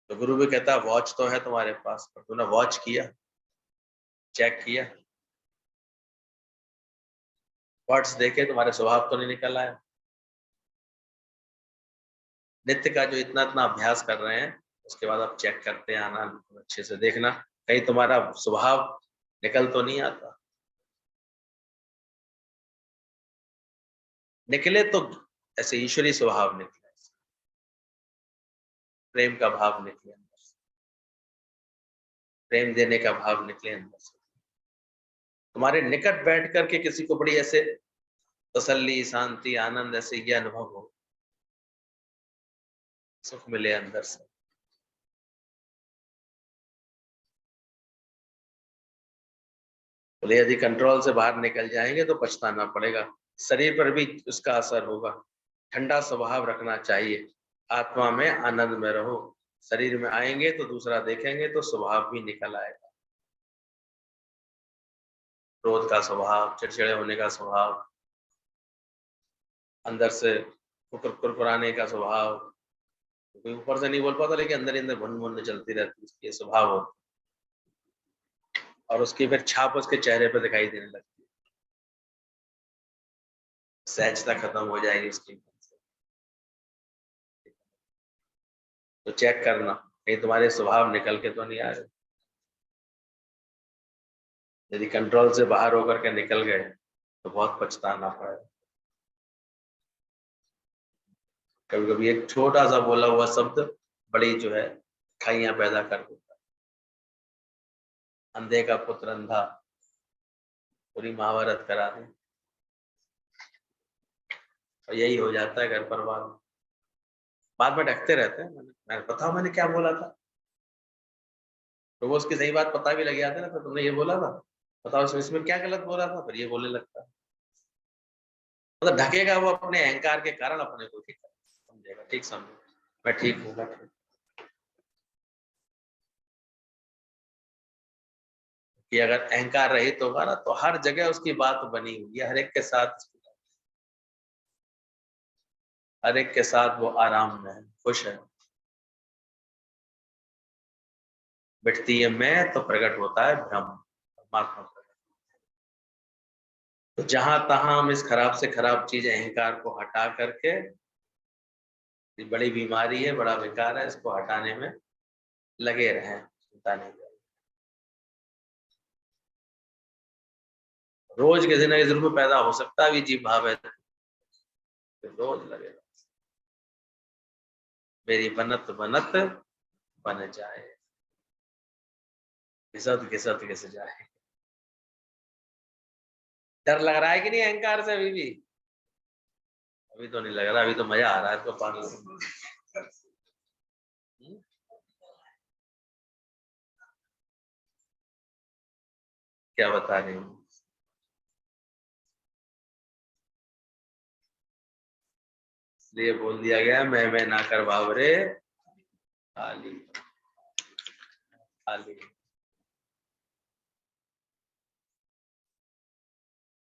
तो गुरु भी कहता है वॉच तो है तुम्हारे पास, पर तूने वॉच किया, चेक किया, वॉच देखे तुम्हारे स्वभाव तो नहीं निकल आया। नित्य का जो इतना इतना अभ्यास कर रहे हैं, उसके बाद आप चेक करते आना, अच्छे से देखना कहीं तुम्हारा स्वभाव निकल तो नहीं आता। निकले तो ऐसे ईश्वरी स्वभाव निकले, प्रेम का भाव निकले अंदर से, प्रेम देने का भाव निकले अंदर से, तुम्हारे निकट बैठ करके किसी को बड़ी ऐसे तसल्ली, शांति, आनंद, ऐसे ये अनुभव हो, सुख मिले अंदर से। बोले यदि कंट्रोल से बाहर निकल जाएंगे तो पछताना पड़ेगा, शरीर पर भी उसका असर होगा। ठंडा स्वभाव रखना चाहिए, आत्मा में आनंद में रहो, शरीर में आएंगे तो दूसरा देखेंगे तो स्वभाव भी निकल आएगा। क्रोध का स्वभाव, चिड़चिड़े होने का स्वभाव, अंदर से कुरकुराने का स्वभाव, कोई ऊपर से नहीं बोल पाता लेकिन अंदर ही अंदर भुन भुन चलती रहती है, उसकी स्वभाव होता और उसकी फिर छाप उसके चेहरे पर दिखाई देने लगती है। सहजता खत्म हो जाएगी उसकी। तो चेक करना कहीं तुम्हारे स्वभाव निकल के तो नहीं आ रहे। यदि कंट्रोल से बाहर होकर के निकल गए तो बहुत पछताना पड़ेगा। कभी कभी एक छोटा सा बोला हुआ शब्द बड़ी जो है खाइयां पैदा कर देता है। अंधे का पुत्र अंधा, पूरी महाभारत करा दी और यही हो जाता है घर परिवार में। बाद में ढकते रहते हैं, मैंने बताओ मैंने क्या बोला था, तो वो उसकी सही बात पता भी लग जाता है ना, तो तुमने ये बोला था, बताओ इसमें क्या गलत बोला था, फिर ये बोलने लगता है। मतलब ढकेगा वो अपने अहंकार के कारण अपने को ठीक समझेगा, ठीक समझो मैं ठीक हूँ। कि अगर अहंकार रहित होगा ना तो हर जगह उसकी बात बनी हुई है, हर एक के साथ, हर एक के साथ वो आराम में है, खुश है। मिटती है मैं तो प्रकट होता है भ्रम, परमात्मा प्रकट। तो जहां तहां हम इस खराब से खराब चीज अहंकार को हटा करके, ये बड़ी बीमारी है, बड़ा विकार है, इसको हटाने में लगे रहें, चिंता नहीं करें। रोज किसी न किसी रूप में पैदा हो सकता है, जीव भाव है तो रोज लगेगा। मेरी बनत बनत बन जाए, घिसत घिसत घिस जाए। डर लग रहा है कि नहीं अहंकार से अभी भी? अभी तो नहीं लग रहा, अभी तो मजा आ रहा है इसको पानी से। क्या बता रही हूँ? इसलिए बोल दिया गया मैं ना कर बाबरे, खाली खाली।